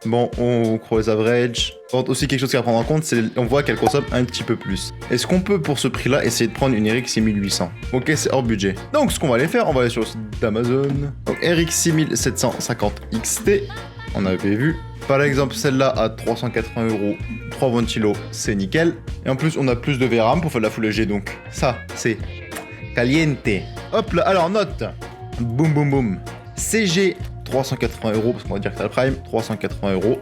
Bon, on croise average. Aussi quelque chose à prendre en compte, c'est on voit qu'elle consomme un petit peu plus. Est-ce qu'on peut pour ce prix-là essayer de prendre une RX 6800? Ok, c'est hors budget. Donc ce qu'on va aller faire, on va aller sur le site d'Amazon. Donc RX 6750 XT, on avait vu. Par exemple, celle-là à 380 €, 3 ventilos, c'est nickel. Et en plus, on a plus de VRAM pour faire de la Full HD, donc ça, c'est caliente. Hop là, alors note. Boum boum boum. CG 380 €, parce qu'on va dire que t'as le Prime, 380 €.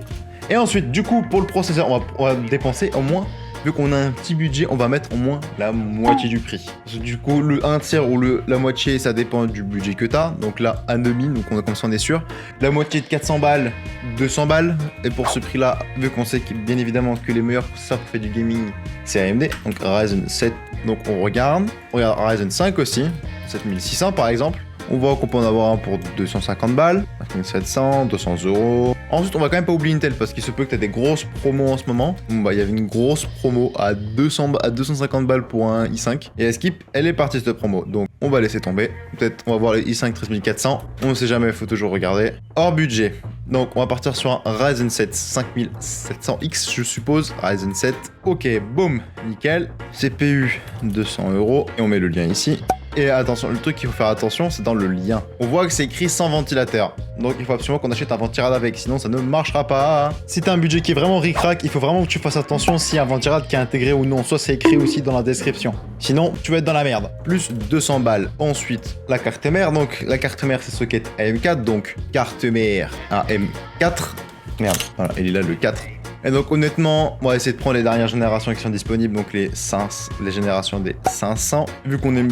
Et ensuite, du coup, pour le processeur, on va dépenser au moins, vu qu'on a un petit budget, on va mettre au moins la moitié du prix. Parce que du coup, le 1 tiers ou la moitié, ça dépend du budget que t'as. Donc là, à 2000, donc on a comme ça, on est sûr. La moitié de 400 balles, 200 balles. Et pour ce prix-là, vu qu'on sait bien évidemment que les meilleurs processeurs qui font du gaming, c'est AMD. Donc Ryzen 7, donc on regarde Ryzen 5 aussi, 7600 par exemple. On voit qu'on peut en avoir un pour 250 balles, 700, 200 €. Ensuite, on va quand même pas oublier Intel parce qu'il se peut que tu aies des grosses promos en ce moment. Bon, bah, il y avait une grosse promo à 250 balles pour un i5. Et à Skip, elle est partie cette promo. Donc, on va laisser tomber. Peut-être on va voir les i5 13400. On ne sait jamais, il faut toujours regarder. Hors budget. Donc, on va partir sur un Ryzen 7 5700X, je suppose. Ryzen 7. Ok, boum, nickel. CPU, 200 €. Et on met le lien ici. Et attention, le truc qu'il faut faire attention, c'est dans le lien. On voit que c'est écrit sans ventilateur. Donc il faut absolument qu'on achète un ventirad avec, sinon ça ne marchera pas. Si t'as un budget qui est vraiment ric-rac, il faut vraiment que tu fasses attention si un ventirad qui est intégré ou non. Soit c'est écrit aussi dans la description. Sinon, tu vas être dans la merde. Plus 200 balles. Ensuite, la carte mère. Donc la carte mère, c'est socket AM4. Donc carte mère AM4. Merde, voilà, il est là le 4. Et donc honnêtement, on va essayer de prendre les dernières générations qui sont disponibles, donc les générations des 500. Vu qu'on est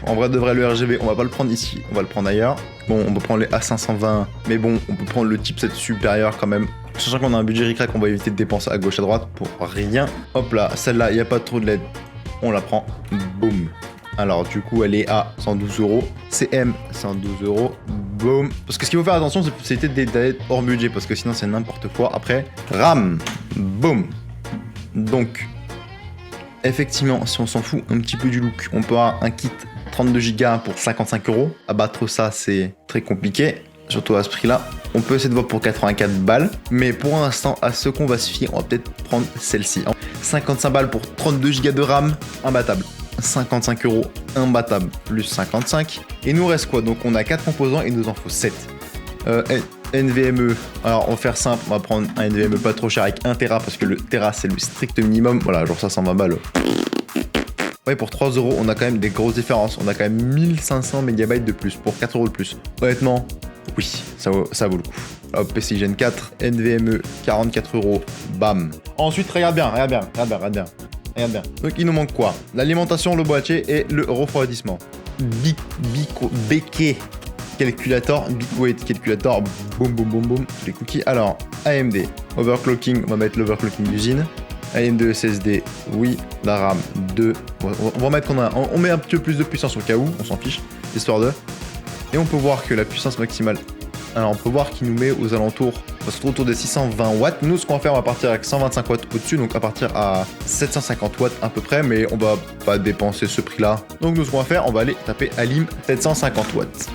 en vrai de vrai le RGB, on va pas le prendre ici, on va le prendre ailleurs. Bon, on peut prendre les A520, mais bon, on peut prendre le chipset supérieur quand même. Sachant qu'on a un budget ric-rac, on va éviter de dépenser à gauche à droite pour rien. Hop là, celle-là, il n'y a pas trop de LED. On la prend, boum. Alors du coup elle est à 112 €, CM 112 €, boum. Parce que ce qu'il faut faire attention c'est d'aller hors budget parce que sinon c'est n'importe quoi. Après, RAM, boum. Donc, effectivement si on s'en fout un petit peu du look, on peut avoir un kit 32 Go pour 55 €. Abattre ça c'est très compliqué, surtout à ce prix là. On peut essayer de voir pour 84 balles, mais pour l'instant à ce qu'on va se fier, on va peut-être prendre celle-ci. 55 balles pour 32 Go de RAM, imbattable. 55 €, imbattable, plus 55. Et nous reste quoi? Donc on a 4 composants et il nous en faut 7. NVMe, alors on va faire simple, on va prendre un NVMe pas trop cher avec 1 Tera parce que le Tera c'est le strict minimum. Voilà, genre ça 120 balles. Ouais, pour 3 €, on a quand même des grosses différences. On a quand même 1500 MB de plus pour 4 € de plus. Honnêtement, oui, ça vaut le coup. Hop, PC Gen 4, NVMe 44 €, bam. Ensuite, regarde bien. Regarde bien. Donc il nous manque quoi? L'alimentation, le boîtier et le refroidissement. BK calculator, Bicweight calculator, boum boum boum boum, les cookies. Alors, AMD, overclocking, on va mettre l'overclocking d'usine. AMD SSD, oui. La RAM, 2. On va mettre qu'on a. On met un petit peu plus de puissance au cas où, on s'en fiche, histoire de. Et on peut voir que la puissance maximale. Alors on peut voir qu'il nous met aux alentours, on se trouve autour des 620 watts. Nous ce qu'on va faire, on va partir avec 125 watts au-dessus, donc à partir à 750 watts à peu près, mais on va pas dépenser ce prix là. Donc nous ce qu'on va faire, on va aller taper Alim 750 watts.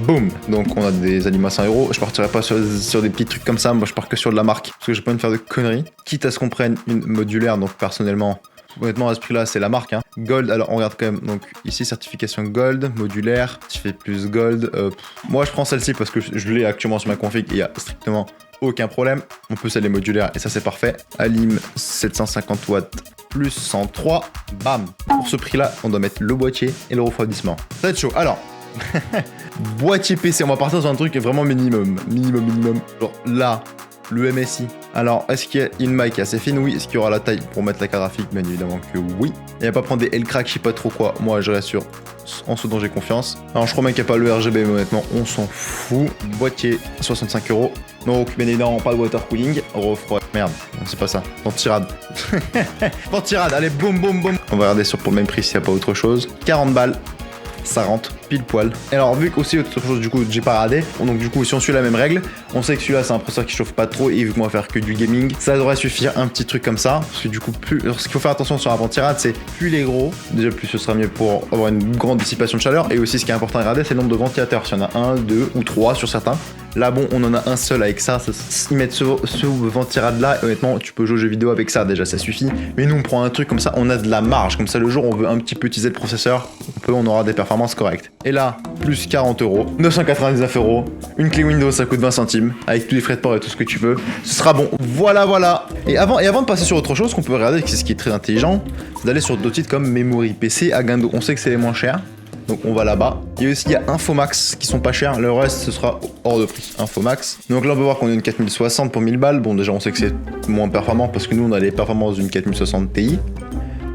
Boum. Donc on a des Alim à 100 €. Je partirai pas sur des petits trucs comme ça, moi je pars que sur de la marque, parce que j'ai pas envie de faire de conneries. Quitte à ce qu'on prenne une modulaire, donc personnellement, honnêtement à ce prix là c'est la marque hein. Gold, alors on regarde quand même, donc ici certification Gold, modulaire, si je fais plus Gold, moi je prends celle-ci parce que je l'ai actuellement sur ma config et il y a strictement aucun problème. On peut sceller modulaire et ça c'est parfait. Alim 750 watts plus 103, bam. Pour ce prix là on doit mettre le boîtier et le refroidissement. Ça va être chaud. Alors boîtier PC, on va partir sur un truc vraiment minimum. Genre là, le MSI. Alors, est-ce qu'il y a une maille qui est assez fine? Oui. Est-ce qu'il y aura la taille pour mettre la carte graphique? Bien évidemment que oui. Il n'y a pas prendre des L-crack, je sais pas trop quoi. Moi, je reste sur en ce dont j'ai confiance. Alors, je crois même qu'il n'y a pas le RGB, mais honnêtement, on s'en fout. Boîtier, 65 €. Donc, bien évidemment, pas de water cooling. Refroid. Merde, non, c'est pas ça. Ventirad. Ventirad, allez, boum, boum, boum. On va regarder sur pour le même prix s'il n'y a pas autre chose. 40 balles. Ça rentre pile poil. Et alors vu que aussi autre chose du coup j'ai pas radé, donc du coup si on suit la même règle, on sait que celui-là c'est un processeur qui chauffe pas trop et vu qu'on va faire que du gaming, ça devrait suffire un petit truc comme ça. Parce que du coup plus, ce qu'il faut faire attention sur la ventilade, c'est plus il est gros, déjà plus ce sera mieux pour avoir une grande dissipation de chaleur. Et aussi ce qui est important à regarder, c'est le nombre de ventilateurs. S'il y en a 1, 2 ou 3 sur certains. Là bon, on en a un seul avec ça, ils mettent ce ventilade là, et honnêtement tu peux jouer aux jeux vidéo avec ça déjà, ça suffit. Mais nous on prend un truc comme ça, on a de la marge, comme ça le jour où on veut un petit peu utiliser le processeur, on aura des performances correctes. Et là, plus 40 €, 999 €, une clé Windows ça coûte 20 centimes, avec tous les frais de port et tout ce que tu veux, ce sera bon. Voilà. Et avant de passer sur autre chose qu'on peut regarder, c'est ce qui est très intelligent, c'est d'aller sur d'autres sites comme Memory PC, Agando, on sait que c'est les moins chers. Donc on va là-bas. Il y a Infomax qui sont pas chers. Le reste ce sera hors de prix. Infomax. Donc là on peut voir qu'on a une 4060 pour 1000 balles. Bon déjà on sait que c'est moins performant parce que nous on a les performances d'une 4060 Ti.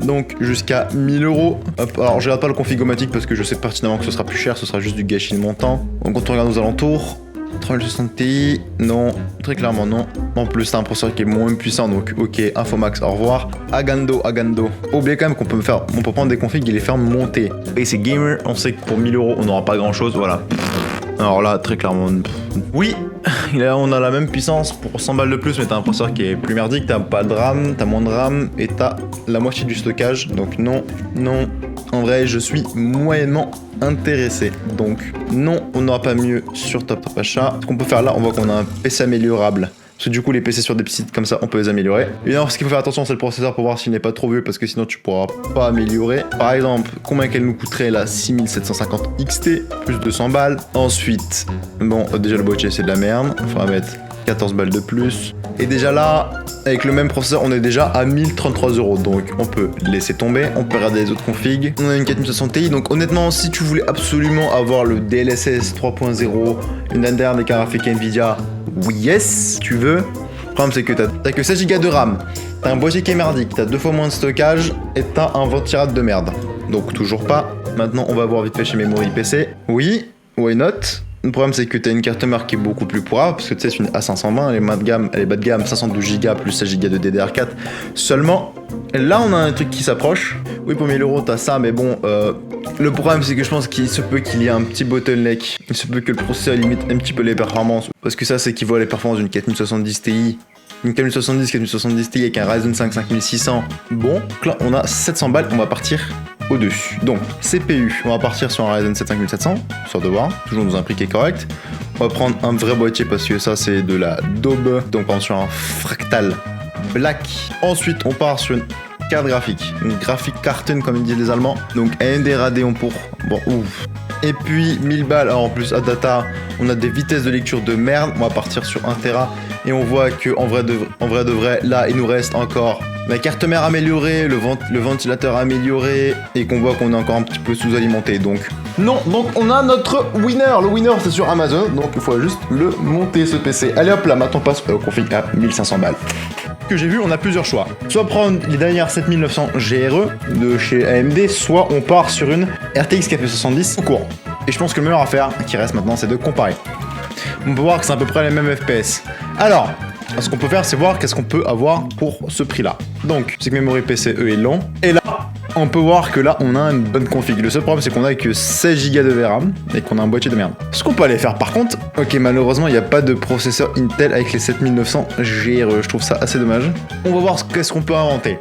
Donc jusqu'à 1000 €. Hop, alors je regarde pas le config-o-matic parce que je sais pertinemment que ce sera plus cher. Ce sera juste du gâchis de mon temps. Donc quand on regarde aux alentours, 3060 Ti, non, très clairement non. En plus c'est un processeur qui est moins puissant, donc ok, Infomax, au revoir. Agando. Oubliez quand même qu'on peut prendre des configs et les faire monter. Et c'est gamer, on sait que pour 1000 € on n'aura pas grand chose, voilà. Alors là, très clairement, oui, on a la même puissance pour 100 balles de plus, mais t'as un processeur qui est plus merdique, t'as pas de RAM, t'as moins de RAM, et t'as la moitié du stockage, donc non. En vrai, je suis moyennement intéressé. Donc non, on n'aura pas mieux sur Top Achat. Ce qu'on peut faire là, on voit qu'on a un PC améliorable. Parce que du coup, les PC sur des sites comme ça, on peut les améliorer. Évidemment, ce qu'il faut faire attention, c'est le processeur pour voir s'il n'est pas trop vieux, parce que sinon tu pourras pas améliorer. Par exemple, combien qu'elle nous coûterait là? 6750 XT, plus 200 balles. Ensuite, bon, déjà le boîtier c'est de la merde. Il faudra mettre 14 balles de plus. Et déjà là, avec le même processeur, on est déjà à 1033 €. Donc on peut laisser tomber, on peut regarder les autres configs. On a une 4060 Ti, donc honnêtement, si tu voulais absolument avoir le DLSS 3.0, une dernière des cartes graphiques Nvidia, oui yes, tu veux. Le problème c'est que t'as que 16 Go de RAM, t'as un boîtier qui est merdique, t'as 2 fois moins de stockage et t'as un ventilade de merde. Donc toujours pas. Maintenant on va voir vite fait chez Memory PC. Oui, why not? Le problème c'est que tu as une carte mère qui est beaucoup plus pourrave, parce que tu sais c'est une A520, elle est bas de gamme, 512 Go plus 16 Go de DDR4 seulement. Là on a un truc qui s'approche. Oui, pour 1000 € t'as ça, mais bon, le problème c'est que je pense qu'il se peut qu'il y ait un petit bottleneck. Il se peut que le processeur limite un petit peu les performances, parce que ça c'est équivaut à les performances d'une 4070 Ti. Une 4070 Ti avec un Ryzen 5 5600. Bon, donc là on a 700 balles, on va partir au-dessus. Donc, CPU, on va partir sur un Ryzen 7 5700, sur devoir, toujours dans un prix qui est correct. On va prendre un vrai boîtier parce que ça c'est de la daube, donc on va sur un Fractal Black. Ensuite, on part sur une carte graphique, une graphique cartoon comme ils disent les Allemands, donc AMD Radeon pour, bon ouf. Et puis 1000 balles, alors en plus à data, on a des vitesses de lecture de merde, on va partir sur 1 Tera et on voit que en vrai de vrai, là il nous reste encore la carte mère améliorée, le ventilateur amélioré et qu'on voit qu'on est encore un petit peu sous-alimenté. Donc non, donc on a notre winner. Le winner c'est sur Amazon, donc il faut juste le monter ce PC. Allez hop là, maintenant on passe au config à 1500 balles. Que j'ai vu, on a plusieurs choix. Soit prendre les dernières 7900 GRE de chez AMD, soit on part sur une RTX 4070 au courant. Et je pense que le meilleur à faire, qui reste maintenant, c'est de comparer. On peut voir que c'est à peu près les mêmes FPS. Alors, ce qu'on peut faire, c'est voir qu'est-ce qu'on peut avoir pour ce prix-là. Donc, c'est que Memory PC, eux, est long. Et là, on peut voir que là, on a une bonne config. Le seul problème, c'est qu'on a que 16 Go de VRAM et qu'on a un boîtier de merde. Ce qu'on peut aller faire, par contre, ok, malheureusement, il n'y a pas de processeur Intel avec les 7900 GRE. Je trouve ça assez dommage. On va voir qu'est-ce qu'on peut inventer.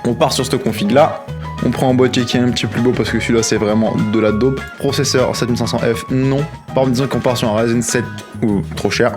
On part sur cette config-là. On prend un boîtier qui est un petit peu plus beau parce que celui-là c'est vraiment de la dope. Processeur 7500F, non. Par exemple, disons qu'on part sur un Ryzen 7 ou trop cher.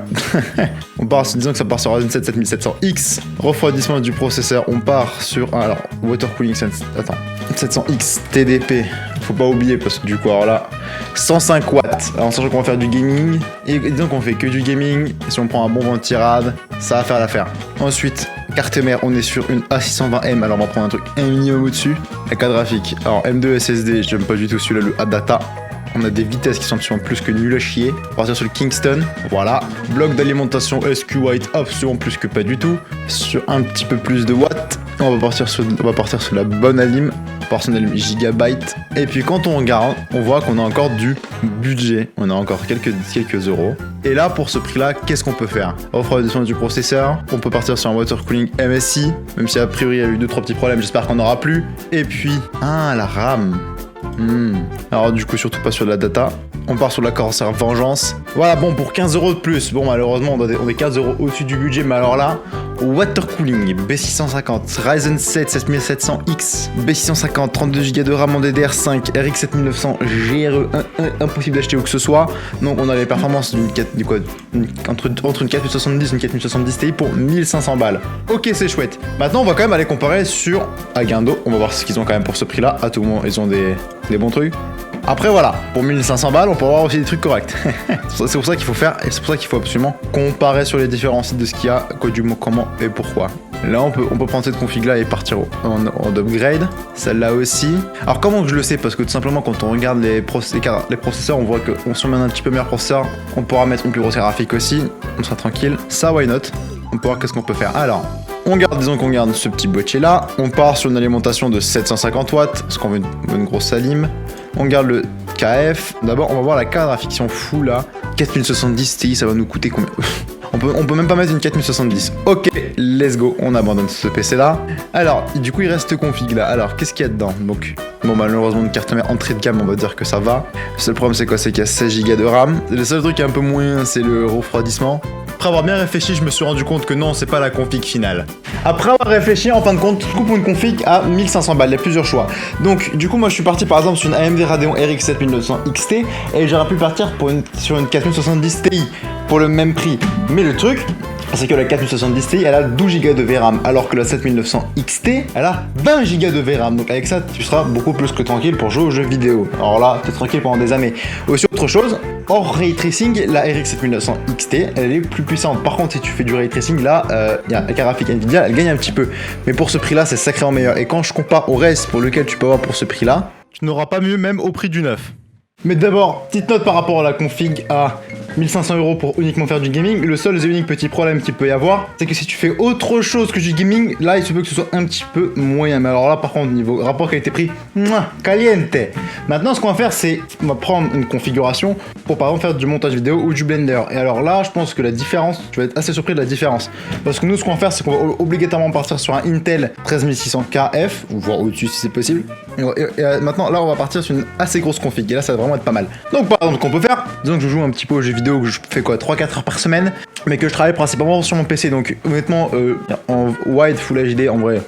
Disons que ça part sur un Ryzen 7 7700X. Refroidissement du processeur, on part sur un, alors water cooling 700X TDP. Faut pas oublier parce que du coup alors là 105 watts. Alors en sachant qu'on va faire du gaming et disons qu'on fait que du gaming. Et si on prend un bon ventilade, ça va faire l'affaire. Ensuite, carte mère, on est sur une A620M. Alors on va prendre un truc un minimum au-dessus. La carte graphique. Alors M2 SSD, j'aime pas du tout celui-là, le ADATA. On a des vitesses qui sont absolument plus que nul à chier. On va partir sur le Kingston. Voilà. Bloc d'alimentation SQ White, absolument plus que pas du tout. Sur un petit peu plus de watts. On va partir sur la bonne alim. Personnel gigabyte. Et puis quand on regarde, on voit qu'on a encore du budget. On a encore quelques euros. Et là, pour ce prix-là, qu'est-ce qu'on peut faire? Refroidissement du processeur. On peut partir sur un water cooling MSI. Même si a priori il y a eu 2-3 petits problèmes, j'espère qu'on n'aura plus. Et puis, la RAM. Alors du coup, surtout pas sur la data. On part sur la Corsair Vengeance. Voilà, bon, pour 15 € de plus. Bon, malheureusement, on est 15 € au-dessus du budget, mais alors là, water cooling, B650, Ryzen 7 7700X, B650, 32 Go de RAM en DDR5, RX 7900, GRE, impossible d'acheter où que ce soit. Donc on a les performances entre une 4070 et une 4070 Ti pour 1500 balles. Ok, c'est chouette. Maintenant, on va quand même aller comparer sur Guindo. On va voir ce qu'ils ont quand même pour ce prix-là. À tout moment, ils ont des bons trucs. Après voilà, pour 1500 balles, on peut avoir aussi des trucs corrects. C'est pour ça qu'il faut faire, et c'est pour ça qu'il faut absolument comparer sur les différents sites de ce qu'il y a, quoi du mot, comment et pourquoi. Là, on peut prendre cette config là et partir en upgrade. Celle-là aussi. Alors comment que je le sais? Parce que tout simplement, quand on regarde les processeurs, on voit qu'on se met un petit peu meilleur processeur. On pourra mettre une plus grosse graphique aussi. On sera tranquille. Ça, why not? On peut voir qu'est-ce qu'on peut faire. Alors, disons qu'on garde ce petit boîtier là. On part sur une alimentation de 750 watts, parce qu'on veut une grosse alim. On garde le KF. D'abord, on va voir la carte graphique si on fout là. 4070 Ti, ça va nous coûter combien? On peut même pas mettre une 4070. Ok, let's go. On abandonne ce PC là. Alors, du coup, il reste config là. Alors, qu'est-ce qu'il y a dedans? Donc, bon, malheureusement, une carte mère entrée de gamme, on va dire que ça va. Le seul problème, c'est quoi? C'est qu'il y a 16 Go de RAM. Le seul truc qui est un peu moins, c'est le refroidissement. Après avoir bien réfléchi, je me suis rendu compte que non, c'est pas la config finale. Après avoir réfléchi, en fin de compte, je coupe une config à 1500 balles. Il y a plusieurs choix. Donc, du coup, moi, je suis parti par exemple sur une AMD Radeon RX 7900 XT et j'aurais pu partir sur une 4070 Ti pour le même prix. Mais le truc, c'est que la 4070 Ti, elle a 12 Go de VRAM, alors que la 7900 XT, elle a 20 Go de VRAM. Donc avec ça, tu seras beaucoup plus que tranquille pour jouer aux jeux vidéo. Alors là, t'es tranquille pendant des années. Aussi, autre chose, hors ray tracing, la RX 7900 XT, elle est plus puissante. Par contre, si tu fais du ray tracing, là, la carte graphique Nvidia, elle gagne un petit peu. Mais pour ce prix-là, c'est sacrément meilleur. Et quand je compare au reste pour lequel tu peux avoir pour ce prix-là, tu n'auras pas mieux même au prix du neuf. Mais d'abord, petite note par rapport à la config à 1500 € pour uniquement faire du gaming. Le seul et unique petit problème qu'il peut y avoir, c'est que si tu fais autre chose que du gaming, là il se peut que ce soit un petit peu moyen. Mais alors là, par contre, niveau rapport qualité-prix, caliente. Maintenant, ce qu'on va faire, c'est on va prendre une configuration pour par exemple faire du montage vidéo ou du Blender. Et alors là, je pense que la différence, tu vas être assez surpris de la différence. Parce que nous, ce qu'on va faire, c'est qu'on va obligatoirement partir sur un Intel 13600KF, ou voire au-dessus si c'est possible. Et maintenant, là, on va partir sur une assez grosse config. Et là, ça va vraiment être pas mal. Donc, par exemple, ce qu'on peut faire, disons que je joue un petit peu aux jeux vidéo, que je fais quoi, 3-4 heures par semaine, mais que je travaille principalement sur mon PC. Donc, honnêtement, en wide Full HD, en vrai,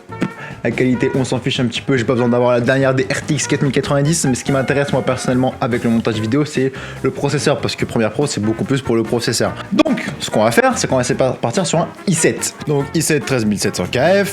la qualité, on s'en fiche un petit peu. J'ai pas besoin d'avoir la dernière des RTX 4090, mais ce qui m'intéresse, moi, personnellement, avec le montage vidéo, c'est le processeur, parce que Premiere Pro, c'est beaucoup plus pour le processeur. Donc, ce qu'on va faire, c'est qu'on va essayer de partir sur un i7. Donc, i7 13700KF.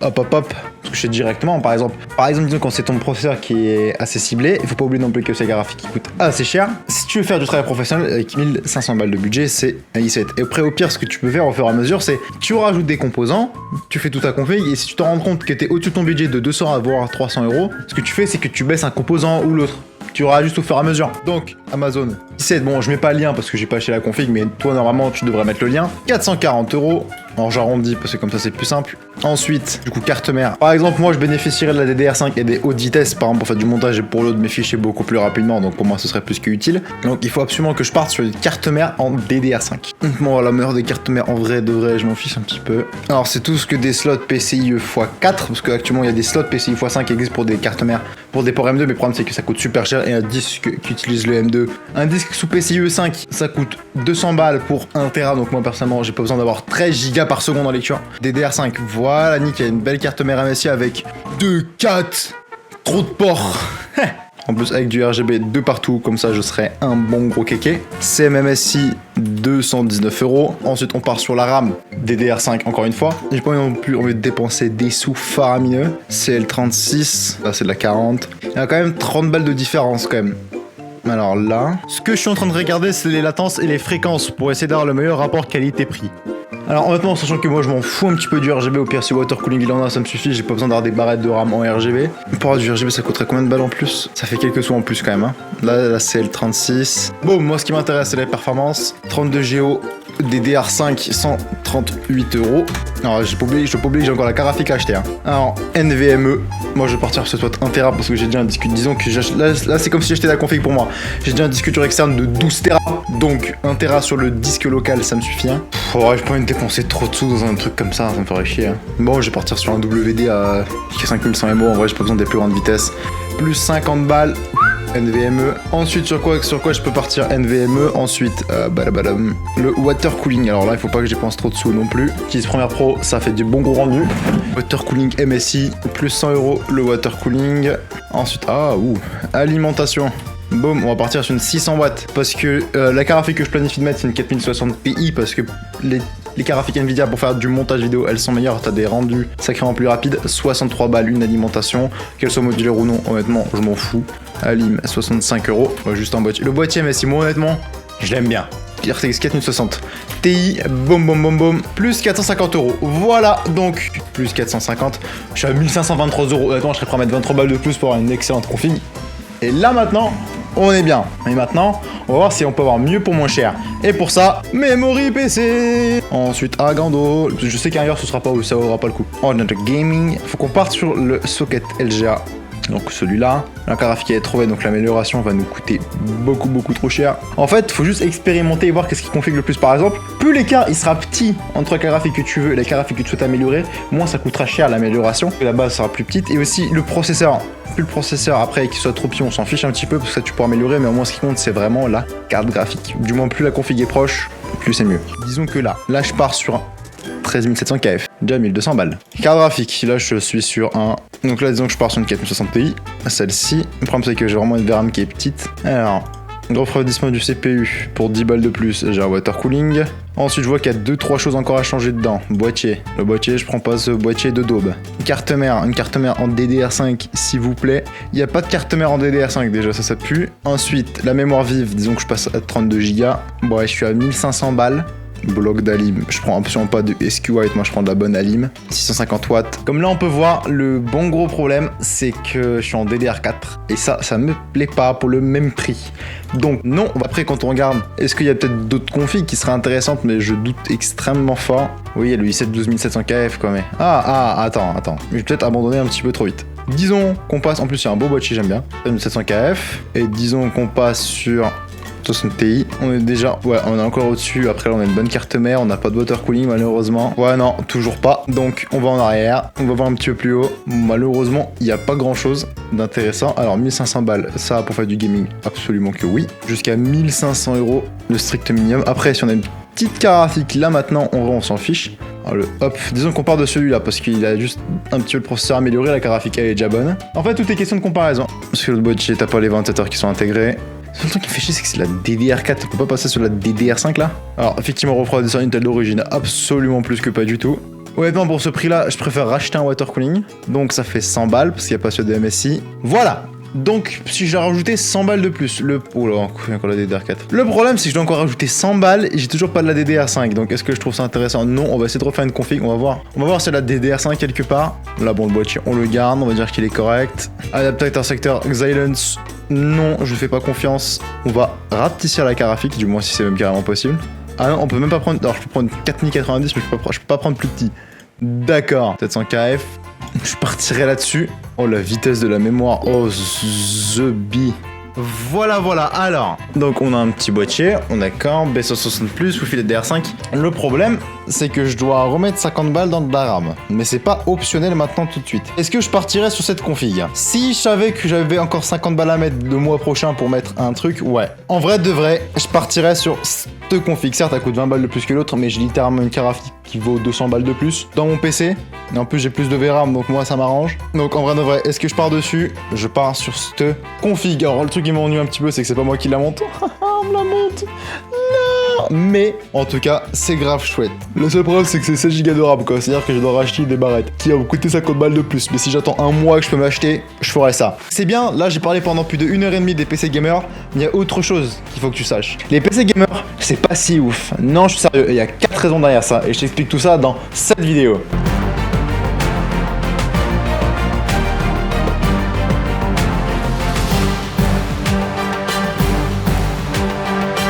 Hop, parce que je sais directement, par exemple, disons quand c'est ton processeur qui est assez ciblé, il faut pas oublier non plus que c'est graphique qui coûte assez cher. Si tu veux faire du travail professionnel avec 1500 balles de budget, c'est un i7. Et après, au pire, ce que tu peux faire au fur et à mesure, c'est tu rajoutes des composants, tu fais tout ta config, et si tu te rends compte que t'es au-dessus de ton budget de 200 à voire 300 €, ce que tu fais, c'est que tu baisses un composant ou l'autre. Tu auras juste au fur et à mesure. Donc, Amazon i7, bon, je mets pas le lien parce que j'ai pas acheté la config, mais toi, normalement, tu devrais mettre le lien. 440 €. Alors, j'arrondis parce que comme ça, c'est plus simple. Ensuite, du coup, carte mère. Par exemple, moi, je bénéficierais de la DDR5 et des hautes vitesses, par exemple, pour faire du montage et pour load mes fichiers beaucoup plus rapidement. Donc, pour moi, ce serait plus que utile. Donc, il faut absolument que je parte sur une carte mère en DDR5. Bon, la meilleure des cartes mères, en vrai, de vrai, je m'en fiche un petit peu. Alors, c'est tout ce que des slots PCIe x4, parce qu'actuellement, il y a des slots PCIe x5 qui existent pour des cartes mères, pour des ports M2, mais le problème, c'est que ça coûte super cher. Et un disque qui utilise le M2, un disque sous PCIe 5, ça coûte 200 balles pour 1 Tera. Donc, moi, personnellement, j'ai pas besoin d'avoir 13 Go par seconde en lecture. DDR5, voilà, nickel, une belle carte mère MSI avec 2, 4, trop de ports. En plus, avec du RGB de partout, comme ça, je serai un bon gros kéké. CMMSI, 219 €. Ensuite, on part sur la RAM DDR5, encore une fois. J'ai pas non plus envie de dépenser des sous faramineux. CL36, là, c'est de la 40. Il y a quand même 30 balles de différence, quand même. Alors là, ce que je suis en train de regarder, c'est les latences et les fréquences pour essayer d'avoir le meilleur rapport qualité-prix. Alors honnêtement, sachant que moi je m'en fous un petit peu du RGB, au pire si water cooling il en a, ça me suffit, j'ai pas besoin d'avoir des barrettes de RAM en RGB. Pour avoir du RGB, ça coûterait combien de balles en plus? Ça fait quelques sous en plus quand même, hein. Là c'est le 36. Bon, moi ce qui m'intéresse c'est les performances. 32 Go, DDR5, 138 €. Alors je peux pas oublier, j'ai encore la carte graphique à acheter, hein. Alors NVMe, moi je vais partir sur ce 1 Tera parce que j'ai déjà un disque, disons que là c'est comme si j'achetais la config pour moi. J'ai déjà un disque dur externe de 12 Tera, donc 1 Tera sur le disque local ça me suffit, hein. Ouais, j'ai pas envie de dépenser trop de sous dans un truc comme ça me ferait chier, hein. Bon, je vais partir sur un WD à 5100 MO, en vrai j'ai pas besoin des plus grandes vitesses. plus 50 balles. NVMe. Ensuite, sur quoi je peux partir? NVMe. Ensuite, le water cooling. Alors là, il faut pas que j'y pense trop de sous non plus. Keys Premiere Pro, ça fait du bon gros rendu. Water cooling MSI, plus 100 € le water cooling. Ensuite, alimentation. Boum, on va partir sur une 600 watts. Parce que la carte graphique que je planifie de mettre, c'est une 4060 Ti. Parce que les cartes graphiques Nvidia pour faire du montage vidéo, elles sont meilleures. T'as des rendus sacrément plus rapides. 63 balles, une alimentation. Qu'elle soit modulaire ou non, honnêtement, je m'en fous. Alim, 65 €. Ouais, juste un boîtier. Le boîtier, mais si moi, honnêtement, je l'aime bien. RTX 4060 Ti, boum, plus 450 €. Voilà, donc, plus 450. Je suis à 1523 €. Honnêtement, je serais prêt à mettre 23 balles de plus pour avoir une excellente config. Et là, maintenant, on est bien. Et maintenant, on va voir si on peut avoir mieux pour moins cher. Et pour ça, memory PC. Ensuite, Agando. Je sais qu'ailleurs, ce sera pas où ça aura pas le coup. Ordinateur gaming. Faut qu'on parte sur le socket LGA. Donc celui-là, la carte graphique est trouvée, donc l'amélioration va nous coûter beaucoup trop cher. En fait, faut juste expérimenter et voir qu'est-ce qui configure le plus. Par exemple, plus l'écart il sera petit entre la carte graphique que tu veux et la carte graphique que tu souhaites améliorer, moins ça coûtera cher l'amélioration. La base sera plus petite et aussi le processeur. Plus le processeur après qu'il soit trop petit, on s'en fiche un petit peu parce que ça tu peux améliorer, mais au moins ce qui compte c'est vraiment la carte graphique. Du moins plus la config est proche, plus c'est mieux. Disons que là je pars sur un 13700 KF, déjà 1200 balles. Carte graphique, là je suis sur un... Donc là disons que je pars sur une 4060 Ti, celle-ci. Le problème c'est que j'ai vraiment une VRAM qui est petite. Alors, gros refroidissement du CPU pour 10 balles de plus, j'ai un water cooling. Ensuite je vois qu'il y a 2-3 choses encore à changer dedans. Boîtier, le boîtier je prends pas ce boîtier de daube. Carte mère, une carte mère en DDR5 s'il vous plaît. Il n'y a pas de carte mère en DDR5 déjà, ça pue. Ensuite la mémoire vive, disons que je passe à 32 Go. Bon ouais, je suis à 1500 balles. Bloc d'Alim, je prends absolument pas de SQWhite, moi je prends de la bonne Alim, 650 watts. Comme là on peut voir, le bon gros problème c'est que je suis en DDR4 et ça me plaît pas pour le même prix. Donc non, après quand on regarde, est-ce qu'il y a peut-être d'autres configs qui seraient intéressantes, mais je doute extrêmement fort. Oui, il y a le i7 12700 KF quoi, mais... Attends, je vais peut-être abandonner un petit peu trop vite. Disons qu'on passe, en plus il y a un beau boîtier, j'aime bien, 12700 KF, et disons qu'on passe sur 60 Ti, on est déjà, on est encore au-dessus. Après là on a une bonne carte mère, on n'a pas de water cooling malheureusement. Ouais non, toujours pas. Donc on va en arrière, on va voir un petit peu plus haut. Malheureusement il n'y a pas grand chose d'intéressant. Alors 1500 balles, ça pour faire du gaming, absolument que oui. Jusqu'à 1500 € le strict minimum. Après si on a une petite carte graphique là maintenant, on s'en fiche. Alors disons qu'on part de celui-là parce qu'il a juste un petit peu le processeur amélioré, la carte graphique elle est déjà bonne. En fait tout est question de comparaison. Parce que le boîtier t'as pas les ventilateurs qui sont intégrés. Le seul truc qui me fait chier, c'est que c'est la DDR4. On peut pas passer sur la DDR5 là. Alors, effectivement, refroidisseur Intel d'origine, absolument plus que pas du tout. Honnêtement, pour ce prix-là, je préfère racheter un water cooling. Donc, ça fait 100 balles parce qu'il n'y a pas celui de MSI. Voilà! Donc, si j'ai rajouté 100 balles de plus, oh là, encore la DDR4. Le problème, c'est que je dois encore rajouter 100 balles et j'ai toujours pas de la DDR5. Donc, est-ce que je trouve ça intéressant? Non, on va essayer de refaire une config. On va voir. On va voir s'il y a la DDR5 quelque part. Là, bon, le boîtier, on le garde. On va dire qu'il est correct. Adaptateur secteur Xilinx. Non, je fais pas confiance. On va rapetisser la carte graphique, du moins si c'est même carrément possible. Ah non, on peut même pas prendre. Alors, je peux prendre 4090, mais je peux pas prendre plus petit. D'accord. 700 KF. Je partirai là-dessus. Oh, la vitesse de la mémoire. Oh, the bee. Voilà, alors. Donc, on a un petit boîtier, on a d'accord, B160+, Wi-Fi DDR5. Le problème, c'est que je dois remettre 50 balles dans de la RAM. Mais c'est pas optionnel maintenant tout de suite. Est-ce que je partirais sur cette config? Si je savais que j'avais encore 50 balles à mettre le mois prochain pour mettre un truc, ouais. En vrai, de vrai, je partirais sur cette config. Certes, elle coûte 20 balles de plus que l'autre, mais j'ai littéralement une carte graphique qui vaut 200 balles de plus dans mon PC. Et en plus, j'ai plus de VRAM, donc moi, ça m'arrange. Donc, en vrai de vrai, est-ce que je pars dessus? Je pars sur cette config. Alors, le truc qui m'ennuie un petit peu, c'est que c'est pas moi qui la monte. On me la monte. Non. Mais, en tout cas, c'est grave chouette. Le seul problème, c'est que c'est 16 Go de RAM, quoi. C'est-à-dire que je dois racheter des barrettes qui vont me coûter 50 balles de plus. Mais si j'attends un mois que je peux m'acheter, je ferai ça. C'est bien, là, j'ai parlé pendant plus de 1h30 des PC gamers. Mais il y a autre chose qu'il faut que tu saches. Les PC gamers, c'est pas si ouf. Non, je suis sérieux. Il y a 4 raisons derrière ça. Et je t'explique tout ça dans cette vidéo.